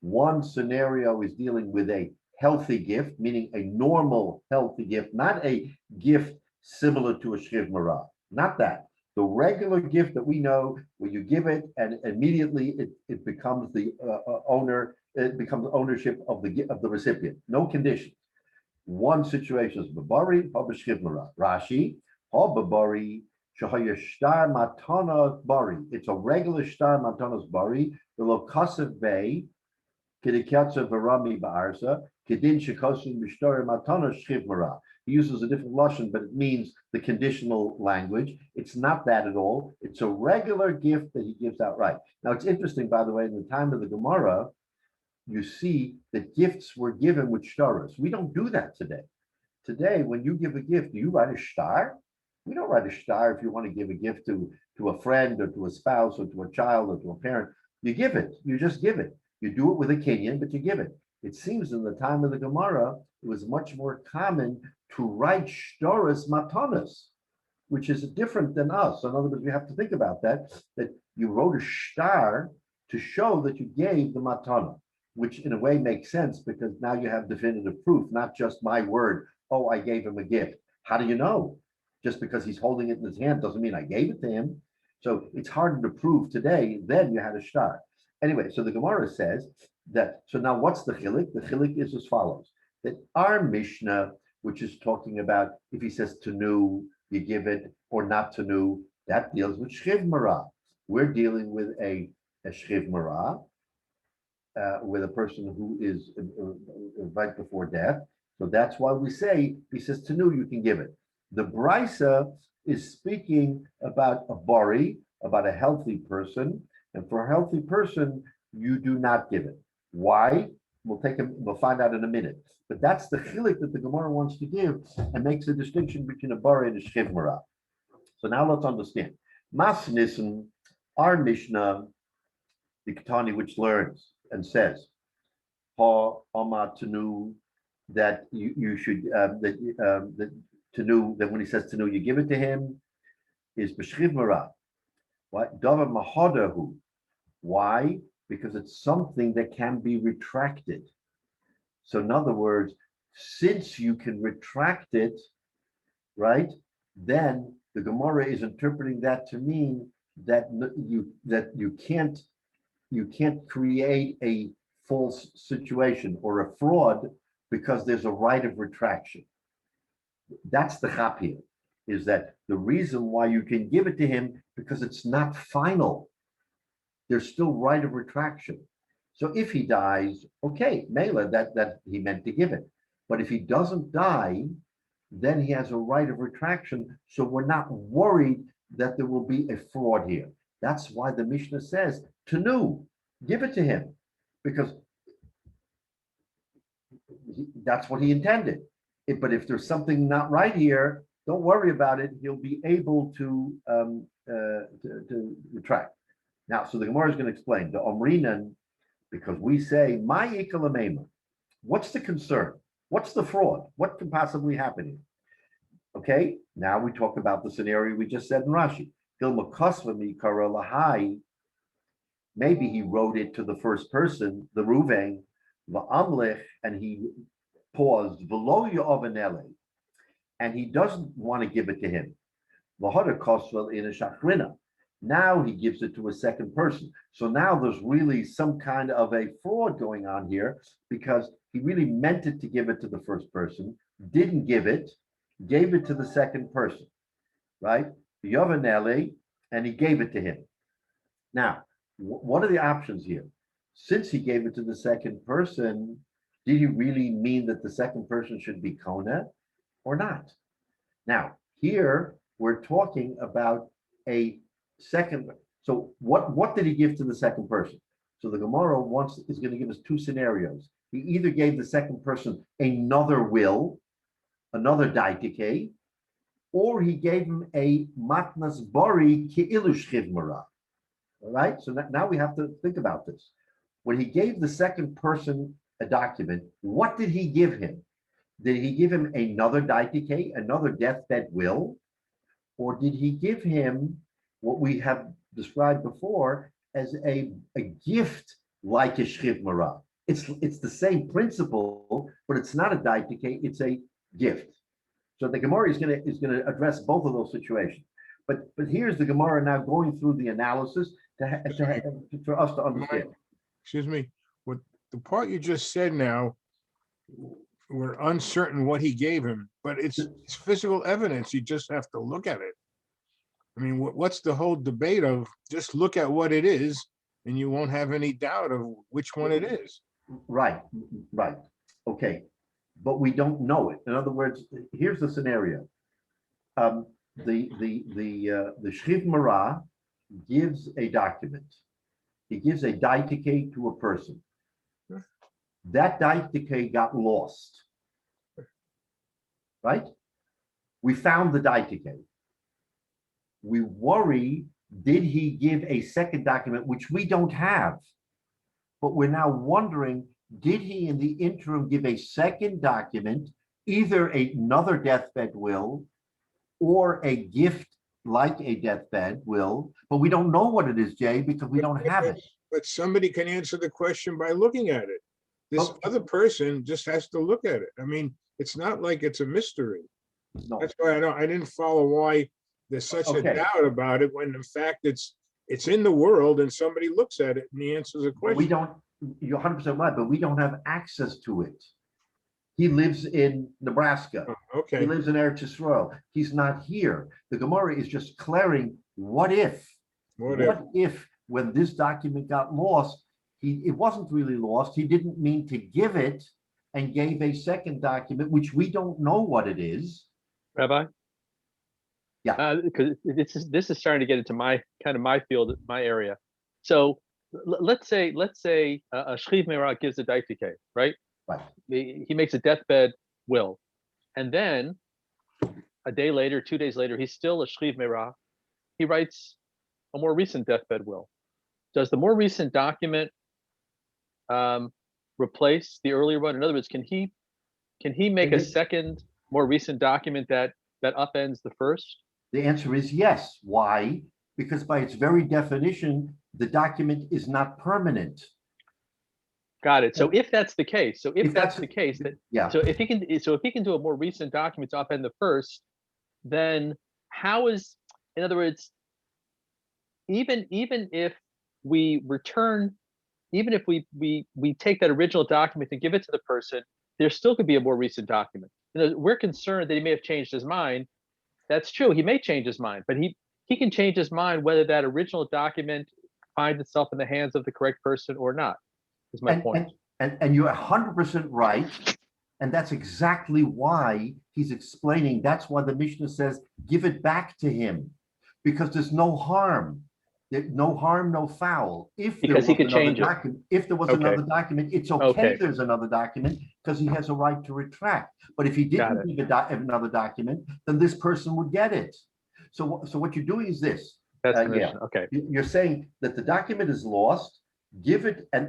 One scenario is dealing with a healthy gift, meaning a normal healthy gift, not a gift similar to a shchiv mara. Not that. The regular gift that we know, where you give it and immediately it becomes the owner, it becomes ownership of the recipient. No conditions. One situation is babari, ha b'shchiv mara. Rashi, ha babari, shahaya shtar matana bari. It's a regular shtar matanas bari. The lokasav bay, kidikatsa varami ba'arsa, kidin shekosim mishtar matana shchiv mara. He uses a different lashon, but it means the conditional language. It's not that at all. It's a regular gift that he gives outright. Now, it's interesting, by the way, in the time of the Gemara, you see that gifts were given with shtaros. We don't do that today. Today, when you give a gift, do you write a shtar? We don't write a shtar if you want to give a gift to a friend or to a spouse or to a child or to a parent. You give it. You just give it. You do it with a kinyan, but you give it. It seems in the time of the Gemara, it was much more common to write shtaros matanas, which is different than us. So in other words, we have to think about that you wrote a shtar to show that you gave the matana, which in a way makes sense because now you have definitive proof, not just my word, oh, I gave him a gift. How do you know? Just because he's holding it in his hand doesn't mean I gave it to him. So it's harder to prove today. Then you had a shtar. Anyway, so the Gemara says that, so now what's the chilik? The chilik is as follows, that our Mishnah, which is talking about if he says tanu, you give it, or not tanu, that deals with shchiv mara. We're dealing with a shchiv mara, with a person who is right before death. So that's why we say, if he says tanu, you can give it. The Brisa is speaking about a bari, about a healthy person, and for a healthy person, you do not give it. Why? We'll find out in a minute. But that's the chilik that the Gemara wants to give and makes a distinction between a bari and a shchiv mara. So now let's understand. Mas Nissen, our Mishnah, the Ketani, which learns and says, Ha Ama Tanu, that you should that Tanu, that when he says Tanu, you give it to him, is b'shchiv mara. What? Davar mahadahu. Why? Because it's something that can be retracted. So in other words, since you can retract it, right, then the Gemara is interpreting that to mean that you can't create a false situation or a fraud because there's a right of retraction. That's the chap here, is that the reason why you can give it to him because it's not final. There's still right of retraction. So if he dies, okay, Mela, that he meant to give it. But if he doesn't die, then he has a right of retraction. So we're not worried that there will be a fraud here. That's why the Mishnah says, Tanu, give it to him, because that's what he intended. But if there's something not right here, don't worry about it. He'll be able to retract. Now, so the Gemara is going to explain the Omrinan, because we say, my ikalamema. What's the concern? What's the fraud? What could possibly happen here? Okay, now we talk about the scenario we just said in Rashi. Maybe he wrote it to the first person, the Ruvain, va'amlech, and he paused, v'lo ya'ovanele, and he doesn't want to give it to him. V'hada kosvel in a shachrina. Now he gives it to a second person. So now there's really some kind of a fraud going on here because he really meant it to give it to the first person, didn't give it, gave it to the second person, right? Yovanele, and he gave it to him. Now, what are the options here? Since he gave it to the second person, did he really mean that the second person should be Kona or not? Now, here we're talking about a second. So what did he give to the second person? So the Gemara is going to give us two scenarios. He either gave the second person another will, another daitike, or he gave him a matnas bari ki'ilu shchiv mara. All right, so now we have to think about this. When he gave the second person a document, what did he give him? Did he give him another daitike, another deathbed will, or did he give him what we have described before as a gift like a shchiv mara? It's the same principle, but it's not a daitike, it's a gift. So the Gemara is going to address both of those situations. But here's the Gemara now going through the analysis for us to understand. Excuse me. What the part you just said now, we're uncertain what he gave him, but it's physical evidence. You just have to look at it. I mean, what's the whole debate of just look at what it is, and you won't have any doubt of which one it is. Right. Okay. But we don't know it. In other words, here's the scenario. The Shchiv Mara gives a document. He gives a daitike to a person. That daitike got lost. Right? We found the daitike. We worry, did he give a second document, which we don't have? But we're now wondering, did he in the interim give a second document, either another deathbed will or a gift like a deathbed will, but we don't know what it is, Jay, because we don't have it. But somebody can answer the question by looking at it. This other person just has to look at it. I mean, it's not like it's a mystery. No. That's why I didn't follow why there's such a doubt about it when in fact it's in the world and somebody looks at it and he answers a question. You're 100% right, but we don't have access to it. He lives in Nebraska. Okay. He lives in Eretz Yisrael. He's not here. The Gemara is just declaring, what if when this document got lost, it wasn't really lost. He didn't mean to give it and gave a second document, which we don't know what it is. Rabbi? Yeah. Because this is starting to get into my field, my area. So let's say a Shchiv Mera gives a daitike, right? Right. He makes a deathbed will, and then a day later, 2 days later, he's still a Shchiv Mera. He writes a more recent deathbed will. Does the more recent document replace the earlier one? In other words, can he make a second, more recent document that upends the first? The answer is yes. Why? Because by its very definition, the document is not permanent. Got it. So if that's the case, so if he can do a more recent document to upend the first, then how is, in other words, even if we return, even if we take that original document and give it to the person, there still could be a more recent document. We're concerned that he may have changed his mind. That's true. He may change his mind, but he can change his mind whether that original document finds itself in the hands of the correct person or not, is my point. And you're 100% right. And that's exactly why he's explaining. That's why the Mishnah says, give it back to him, because there's no harm. No harm, no foul. Because he could change it. If there was another document, it's okay. There's another document because he has a right to retract. But if he didn't give another document, then this person would get it. So what you're doing is this. That's okay. You're saying that the document is lost. Give it, and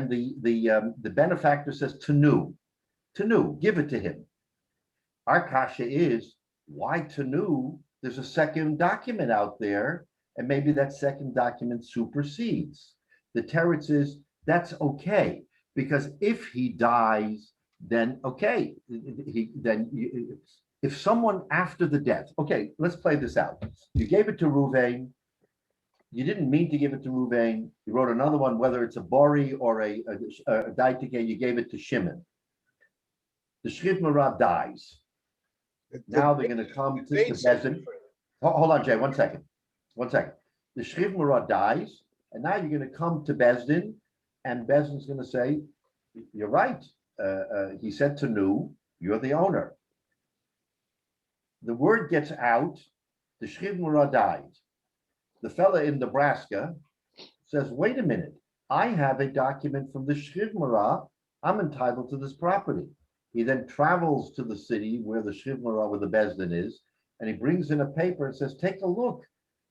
the benefactor says Tanu, give it to him. Our kasha is, why Tanu? There's a second document out there. And maybe that second document supersedes. The teretz is, that's okay, because if he dies, then okay. If someone after the death, okay, let's play this out. You gave it to Ruvain. You didn't mean to give it to Ruvain. You wrote another one, whether it's a bori or a daitike, you gave it to Shimon. The Shchiv Mara dies. Now they're going to come to the Bezin. Hold on, Jay, 1 second. 1 second. The Shchiv Mara dies, and now you're going to come to Bezdin, and Bezdin's going to say, you're right. He said to Nu, you're the owner. The word gets out, the Shchiv Mara died. The fella in Nebraska says, wait a minute, I have a document from the Shriv Marah. I'm entitled to this property. He then travels to the city where the Shriv Marah, where the Bezdin is, and he brings in a paper and says, take a look.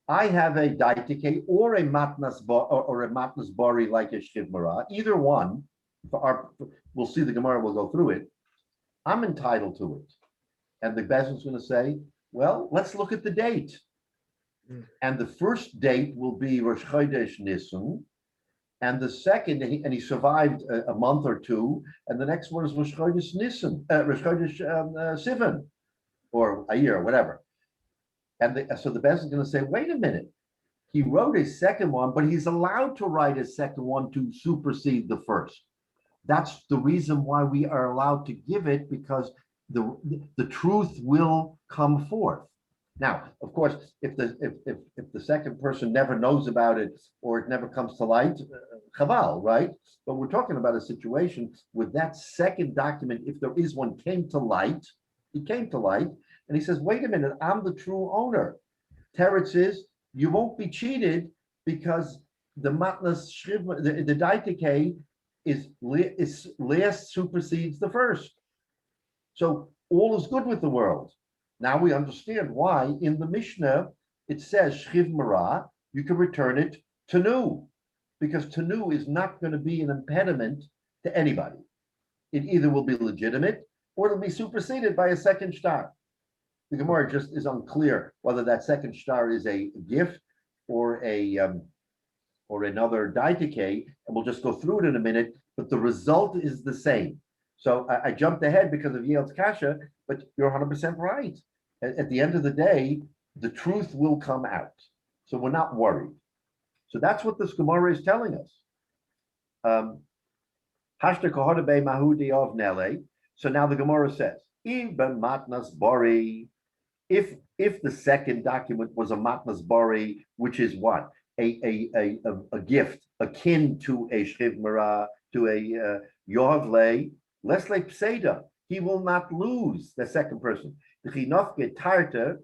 I have a daitike or a matnas or a matnas bari like a Shriv Marah, either one. We'll see the Gemara, we'll go through it. I'm entitled to it. And the Bezdin's going to say, well, let's look at the date. And the first date will be Rosh Chodesh Nisan. And the second, and he survived a month or two, and the next one is Rosh Chodesh Nisan, Rosh Chodesh Sivan, or a year, or whatever. And so the Bezdin is going to say, wait a minute, he wrote a second one, but he's allowed to write a second one to supersede the first. That's the reason why we are allowed to give it, because the truth will come forth. Now, of course, if the second person never knows about it or it never comes to light, chaval, right? But we're talking about a situation with that second document, if there is one, came to light, and he says, wait a minute, I'm the true owner. Teretz is, you won't be cheated because the matnas shriv, the daitike is last supersedes the first. So all is good with the world. Now we understand why in the Mishnah it says Shriv Marah, you can return it to new, because to new is not going to be an impediment to anybody. It either will be legitimate or it'll be superseded by a second shtar. The Gemara just is unclear whether that second shtar is a gift or another daitike, and we'll just go through it in a minute, but the result is the same. So I jumped ahead because of Yale's kasha, but you're 100% right. At the end of the day, the truth will come out. So we're not worried. So that's what this Gemara is telling us. So now the Gemara says, if the second document was a matnas bari, which is what? A gift akin to a Shriv Marah, to a Yohavle, Leslie Pseda, he will not lose the second person. The Chinofke Tarta,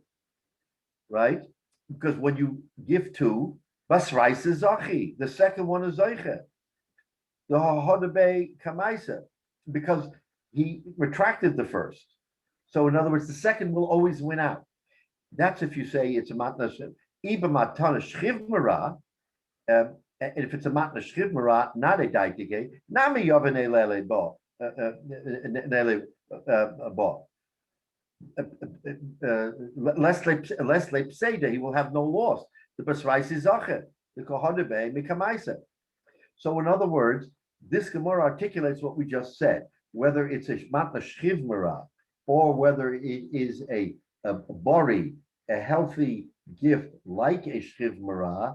right? Because when you give two, Basrais is Zachi, the second one is Zeiche. The Hodabe Kamaisa, because he retracted the first. So in other words, the second will always win out. That's if you say it's a matnas, Iba matana Shriv Marah, and if it's a matnas Shriv Marah, not a daitike, nami yovane lele bo. Leslie Pseda, he will have no loss. The Basrais is Zache, the Kohodebe Mikamaisa. So in other words, this Gemara articulates what we just said, whether it's a matnas Shriv Marah or whether it is a bari, a healthy gift like a Shriv Marah,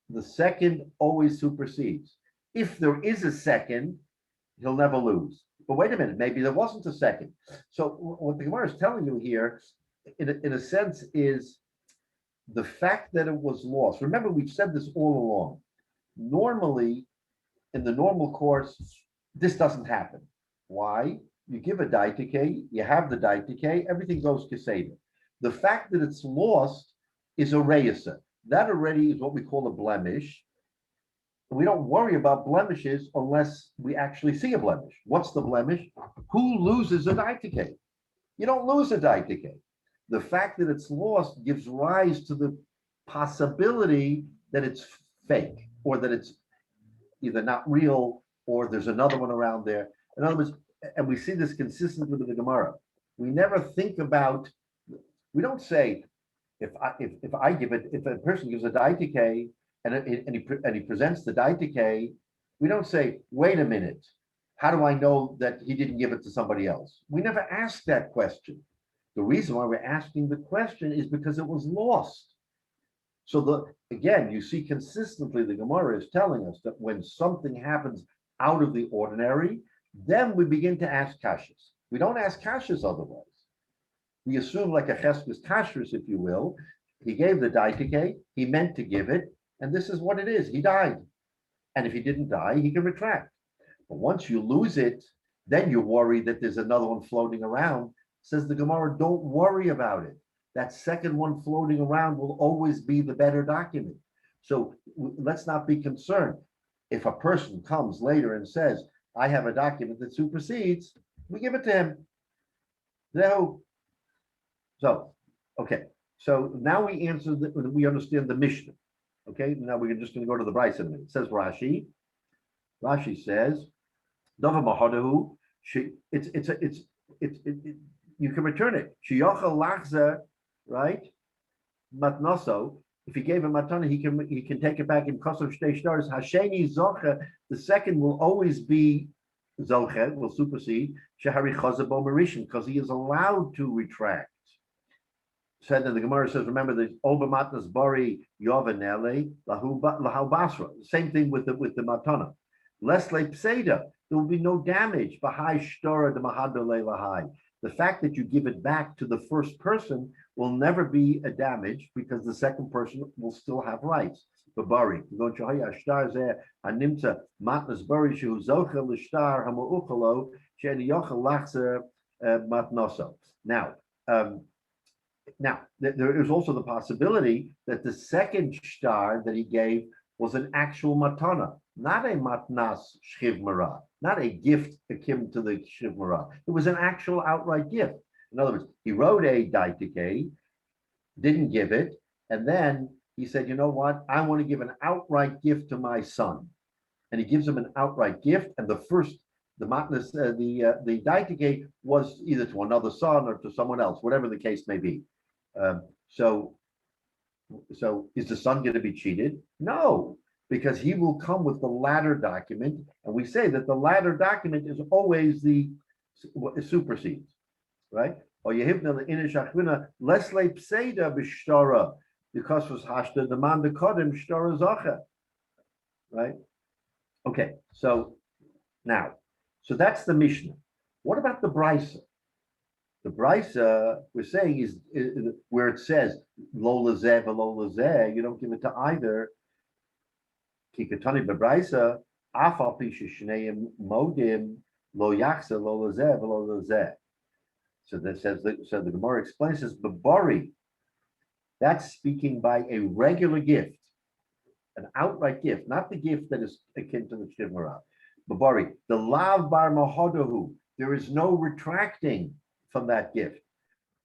the second always supersedes. If there is a second, he'll never lose. But wait a minute, maybe there wasn't a second. So what the Gemara is telling you here, in a sense, is the fact that it was lost. Remember, we've said this all along. Normally, in the normal course, this doesn't happen. Why? You give a daitike, you have the daitike, everything goes keseda. The fact that it's lost is a reisa. That already is what we call a blemish. We don't worry about blemishes unless we actually see a blemish. What's the blemish? Who loses a daitike? You don't lose a daitike. The fact that it's lost gives rise to the possibility that it's fake, or that it's either not real, or there's another one around there. In other words, and we see this consistently with the Gemara. We never think about, we don't say, if a person gives a daitike and he presents the daitike, we don't say, wait a minute, how do I know that he didn't give it to somebody else? We never ask that question. The reason why we're asking the question is because it was lost. So again, you see consistently the Gemara is telling us that when something happens out of the ordinary, then we begin to ask kashas. We don't ask kashas otherwise. We assume like a cheskes kashrus, if you will. He gave the daitike, he meant to give it, and this is what it is. He died. And if he didn't die, he can retract. But once you lose it, then you worry that there's another one floating around. Says the Gemara, don't worry about it. That second one floating around will always be the better document. So let's not be concerned. If a person comes later and says, I have a document that supersedes, we give it to him. No. So, okay. So now we understand the Mishnah. Okay, now we're just going to go to the Bryce in a minute. It says Rashi. Rashi says, Dava Mahadahu, you can return it. Shiyochel lachza, right? Matnoso. If he gave a matana, he can take it back in kosov shtei stars. Hasheni zocha. The second will always be zocha, will supersede shehari chazabo marishin, because he is allowed to retract. Said that the Gemara says, remember the over matnas bari yovanele lahu basra. Same thing with the matana. Lesle pseda. There will be no damage. Bahai shtora de mahadole lahai. The fact that you give it back to the first person will never be a damage because the second person will still have rights. Babari. Now, there is also the possibility that the second shtar that he gave was an actual matana, not a matnas shchivmara, not a gift akin to the shchivmara. It was an actual outright gift. In other words, he wrote a daitike, didn't give it, and then he said, you know what? I want to give an outright gift to my son. And he gives him an outright gift, and the matnas, the daitike was either to another son or to someone else, whatever the case may be. So is the son going to be cheated? No, because he will come with the latter document, and we say that the latter document is always it supersedes, right? Or yehivna le'inish achvina lesle pseida b'shtora because was hashta demand the kodim shtora zacha, right? Okay, so that's the Mishnah. What about the Brisa? The Brisa we're saying is where it says lo lazeh v'lo lazeh, you don't give it to either. Kikatani bebrisa afal pi sheshneim modim lo yachsa lo lazeh v'lo lazeh. So that says so the Gemara explains this babari. That's speaking by a regular gift, an outright gift, not the gift that is akin to the shivmara. Babari, the lav bar mahodahu. There is no retracting from that gift,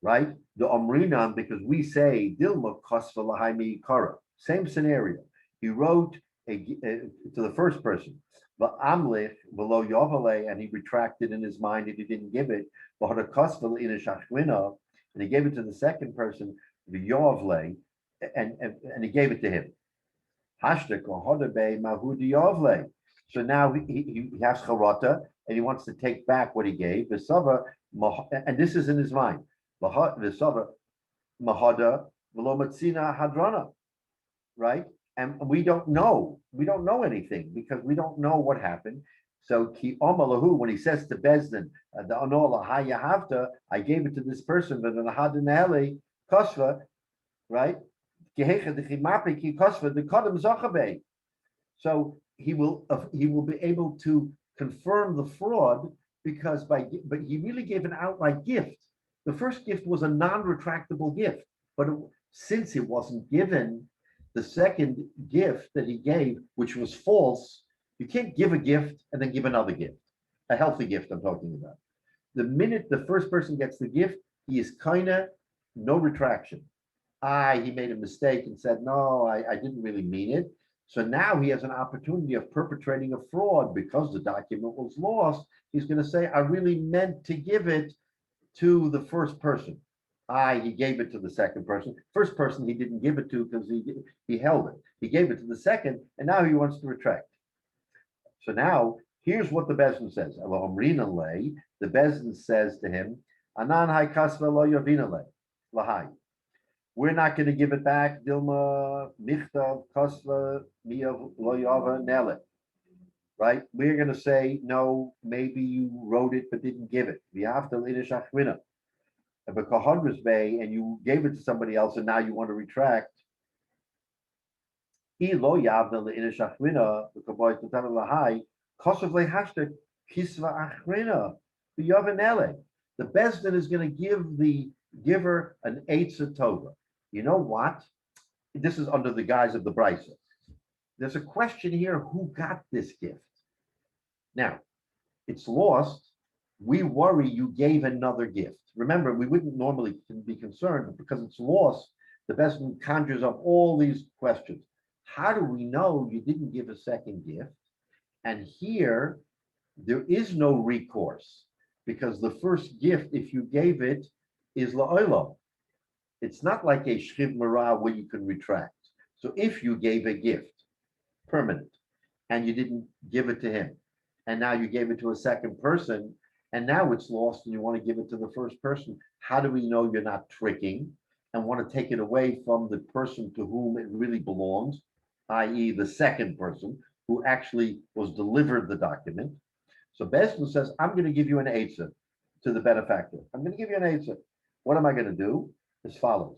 right? The omrinan, because we say dilma kosva lahaimi kara. Same scenario. He wrote to the first person, va'amlich below yovale, and he retracted in his mind and he didn't give it. V'hada kosva in a shachwina, and he gave it to the second person, the yovle, and he gave it to him. Hashtek or hodabe mahudi yovle. So now he has charata and he wants to take back what he gave. And this is in his mind. Mahada velomatzina hadrana, right? And we don't know. We don't know anything because we don't know what happened. So ki omalahu, when he says to Bezdin, the anola hayahavta, I gave it to this person, but the hadinale kosva, right? So he will be able to confirm the fraud because but he really gave an outright gift. The first gift was a non-retractable gift, but since it wasn't given, the second gift that he gave, which was false, you can't give a gift and then give another gift, a healthy gift I'm talking about. The minute the first person gets the gift, he is no retraction. He made a mistake and said, no, I didn't really mean it. So now he has an opportunity of perpetrating a fraud because the document was lost. He's going to say, I really meant to give it to the first person. He gave it to the second person. First person he didn't give it to because he held it. He gave it to the second, and now he wants to retract. So now here's what the Bezdin says. The Bezdin says to him, Anan hai kasva lo yavinale lahai. We're not going to give it back. Dilma michtav kasva miyav lo yava nele. Right? We're going to say, no, maybe you wrote it but didn't give it. V'yavta l'inish achvina. If a kahadras bay and you gave it to somebody else and now you want to retract, the Bezdin is going to give the giver an eitzah tova. You know what? This is under the guise of the brisa. there's a question here, who got this gift? Now, it's lost. We worry you gave another gift. Remember, we wouldn't normally be concerned, but because it's lost, the best conjures up all these questions. How do we know you didn't give a second gift? And here, there is no recourse, because the first gift, if you gave it, is la'olam. It's not like a shchiv marah where you can retract. So if you gave a gift, permanent, and you didn't give it to him, and now you gave it to a second person, and now it's lost and you want to give it to the first person, how do we know you're not tricking and want to take it away from the person to whom it really belongs, i.e. the second person who actually was delivered the document? So Bezdin says, I'm going to give you an eitzah to the benefactor. I'm going to give you an eitzah. What am I going to do? As follows.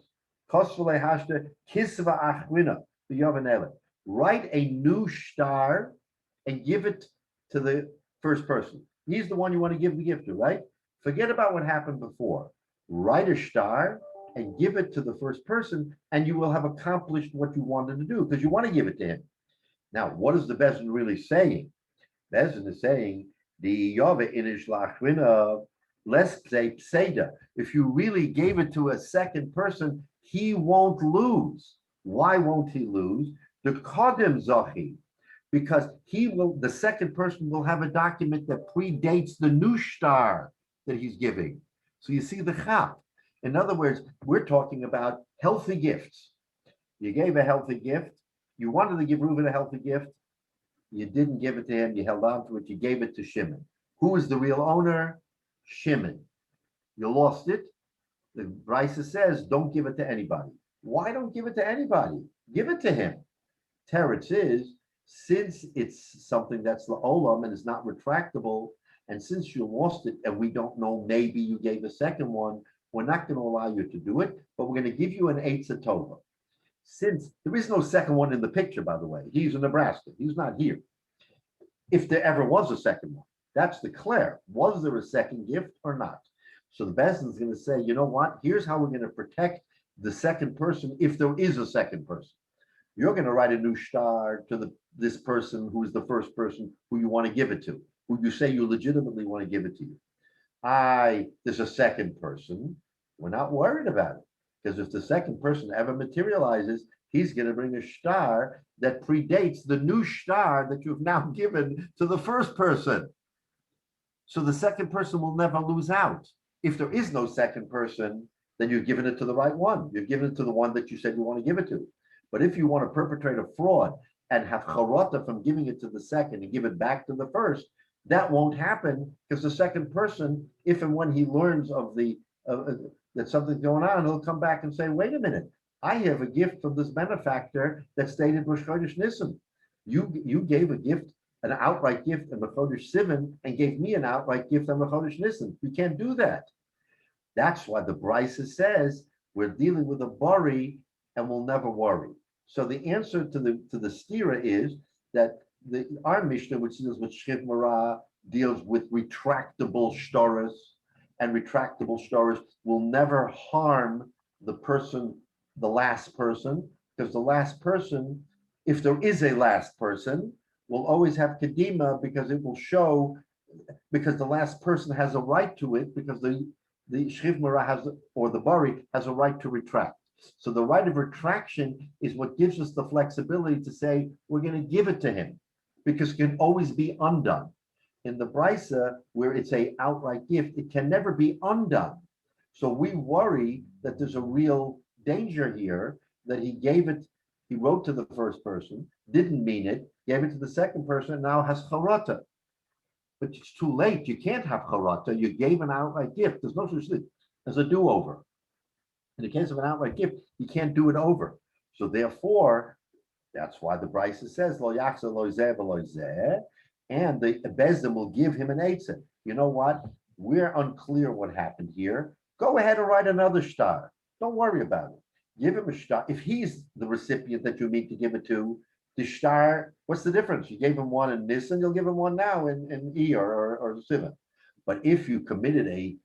Write a new star and give it to the first person. He's the one you want to give the gift to, right? Forget about what happened before. Write a star and give it to the first person, and you will have accomplished what you wanted to do, because you want to give it to him. Now, what is the Bezdin really saying? Bezdin is saying, the Yove inish lachwina less pseida. If you really gave it to a second person, he won't lose. Why won't he lose? The kodem zochi, because the second person will have a document that predates the new star that he's giving. So you see the chap. In other words, we're talking about healthy gifts. You gave a healthy gift. You wanted to give Reuben a healthy gift. You didn't give it to him. You held on to it. You gave it to Shimon. Who is the real owner? Shimon. You lost it. The Brisa says, don't give it to anybody. Why don't give it to anybody? Give it to him. Teretz is, since it's something that's the olam and is not retractable, and since you lost it and we don't know, maybe you gave a second one, we're not going to allow you to do it, but we're going to give you an eitzah tova. Since there is no second one in the picture, by the way, he's in Nebraska, he's not here. If there ever was a second one, that's the clear. Was there a second gift or not? So the Bezdin is going to say, you know what? Here's how we're going to protect the second person if there is a second person. You're going to write a new star to this person who is the first person who you want to give it to, who you say you legitimately want to give it to you. There's a second person. We're not worried about it, because if the second person ever materializes, he's going to bring a star that predates the new star that you've now given to the first person. So the second person will never lose out. If there is no second person, then you've given it to the right one. You've given it to the one that you said you want to give it to. But if you want to perpetrate a fraud and have charata from giving it to the second and give it back to the first, that won't happen, because the second person, if and when he learns of that something's going on, he'll come back and say, wait a minute, I have a gift from this benefactor that's dated Rosh Chodesh Nisan. You gave a gift, an outright gift on Chodesh Sivan, and gave me an outright gift on Chodesh Nisan. You can't do that. That's why the Brisa says we're dealing with a bari and we'll never worry. So the answer to the stira is that our Mishnah, which deals with Shchiv Marah, deals with retractable shtaras, and retractable shtaras will never harm the person, the last person, because the last person, if there is a last person, will always have kedima, because it will show, because the last person has a right to it, because the Shchiv Marah has, or the bari has a right to retract. So the right of retraction is what gives us the flexibility to say we're going to give it to him, because it can always be undone. In the Brisa, where it's a outright gift, it can never be undone. So we worry that there's a real danger here, that he wrote to the first person, didn't mean it, gave it to the second person, and now has charata. But it's too late. You can't have charata. You gave an outright gift. There's no such thing as a do-over. In the case of an outright gift, you can't do it over. So therefore, that's why the Brisa says, Lo yachza lo zeh v'lo zeh, and the Bezdin will give him an eitzah. You know what? We're unclear what happened here. Go ahead and write another star. Don't worry about it. Give him a star. If he's the recipient that you mean to give it to, the star, what's the difference? You gave him one in Nisan, you'll give him one now in Iyar or Sivan. But if you committed a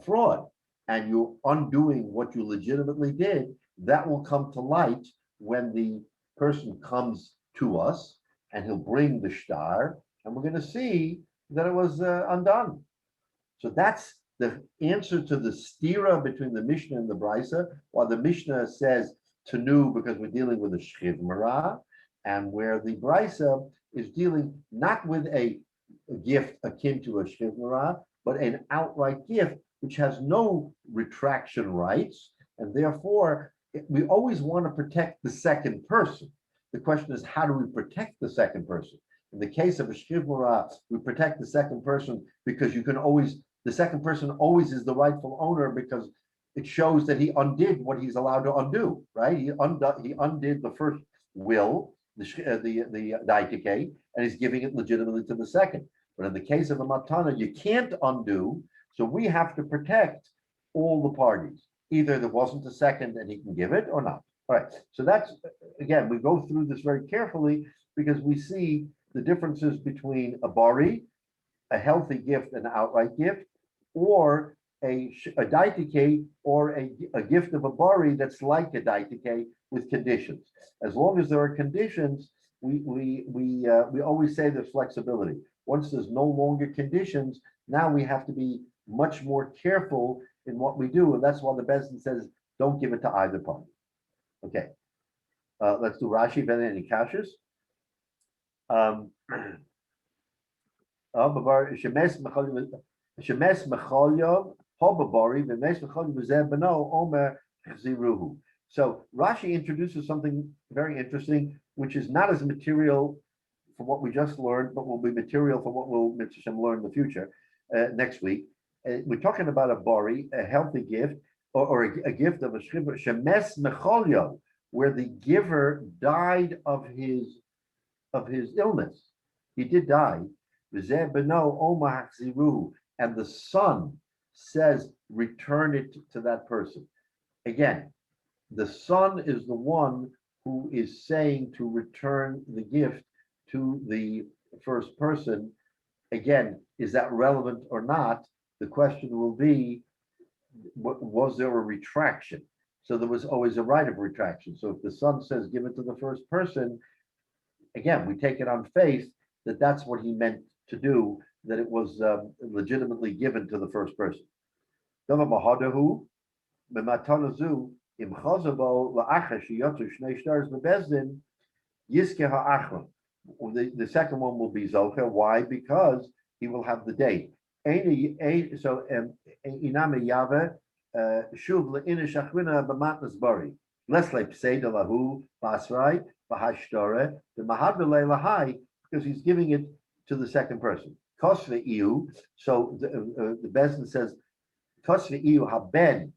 fraud, and you're undoing what you legitimately did, that will come to light when the person comes to us, and he'll bring the shtar, and we're going to see that it was undone. So that's the answer to the stira between the Mishnah and the Brisa, while the Mishnah says tanu because we're dealing with a shchiv marah, and where the Brisa is dealing not with a gift akin to a shchiv marah, but an outright gift which has no retraction rights, and therefore we always want to protect the second person. The question is, how do we protect the second person? In the case of a shchiv marah, we protect the second person because the second person always is the rightful owner because it shows that he undid what he's allowed to undo, right? He undid the first will, the daitike, and he's giving it legitimately to the second. But in the case of a matana, you can't undo, so we have to protect all the parties. Either there wasn't a second and he can give it or not. All right, so that's, again, we go through this very carefully because we see the differences between a bari, a healthy gift, an outright gift, or a daitike, or a gift of a bari that's like a daitike with conditions. As long as there are conditions, we always say there's flexibility. Once there's no longer conditions, now we have to be much more careful in what we do, and that's why the Bezdin says don't give it to either party. Okay, let's do Rashi. Then any kashas? So Rashi introduces something very interesting, which is not as material from what we just learned, but will be material for what we'll learn in the future next week. We're talking about a bari, a healthy gift, or a gift of a shchiv, shemes mecholyo, where the giver died of his illness. He did die. And the son says, return it to that person. Again, the son is the one who is saying to return the gift to the first person. Again, is that relevant or not? The question will be, was there a retraction? So there was always a right of retraction. So if the son says, give it to the first person, again, we take it on faith that that's what he meant to do, that it was legitimately given to the first person. The second one will be Zocher. Why? Because he will have the date. So iname yave shuv le'ina shachvina b'matnas bari lesle pseida lahu basrai b'hashtore the mahadvele lahai, because he's giving it to the second person. Kosve iu. So the Bezdin says kosve iu haben.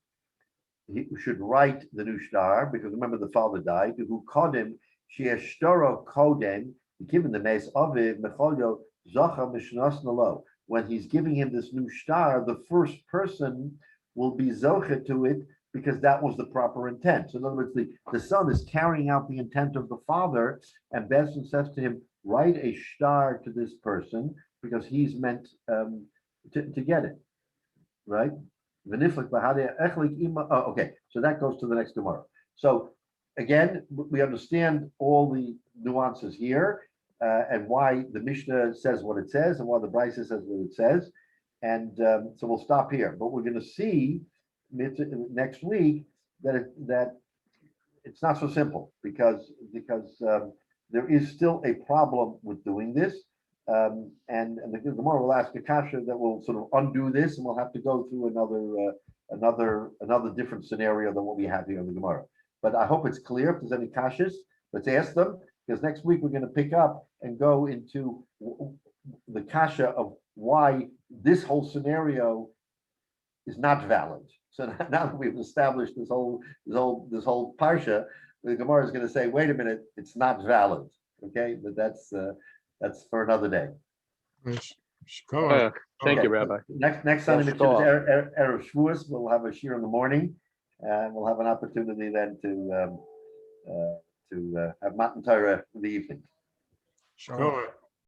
He should write the new shtar because remember the father died. Who kodem she'eshtoro kodem, given the mes aviv mecholyo zocha mishnas nalo. When he's giving him this new shtar, the first person will be zocha to it because that was the proper intent. So in other words, the son is carrying out the intent of the father, and Bezdin says to him, write a shtar to this person because he's meant to get it, right? Okay, so that goes to the next tomorrow. So again, we understand all the nuances here. And why the Mishnah says what it says and why the Brisa says what it says. And so we'll stop here. But we're going to see next week that it's not so simple because there is still a problem with doing this. And the Gemara will ask a kasha that will sort of undo this, and we'll have to go through another different scenario than what we have here in the Gemara. But I hope it's clear. If there's any kashas, let's ask them. Because next week we're going to pick up and go into the kasha of why this whole scenario is not valid. So now that we've established this whole parsha, the Gemara is going to say, "Wait a minute, it's not valid." Okay, but that's for another day. Thank you, Rabbi. Next Sunday, Erev Shavuos, we'll have a shiur in the morning, and we'll have an opportunity then to have Matan Torah in the evening. Sure.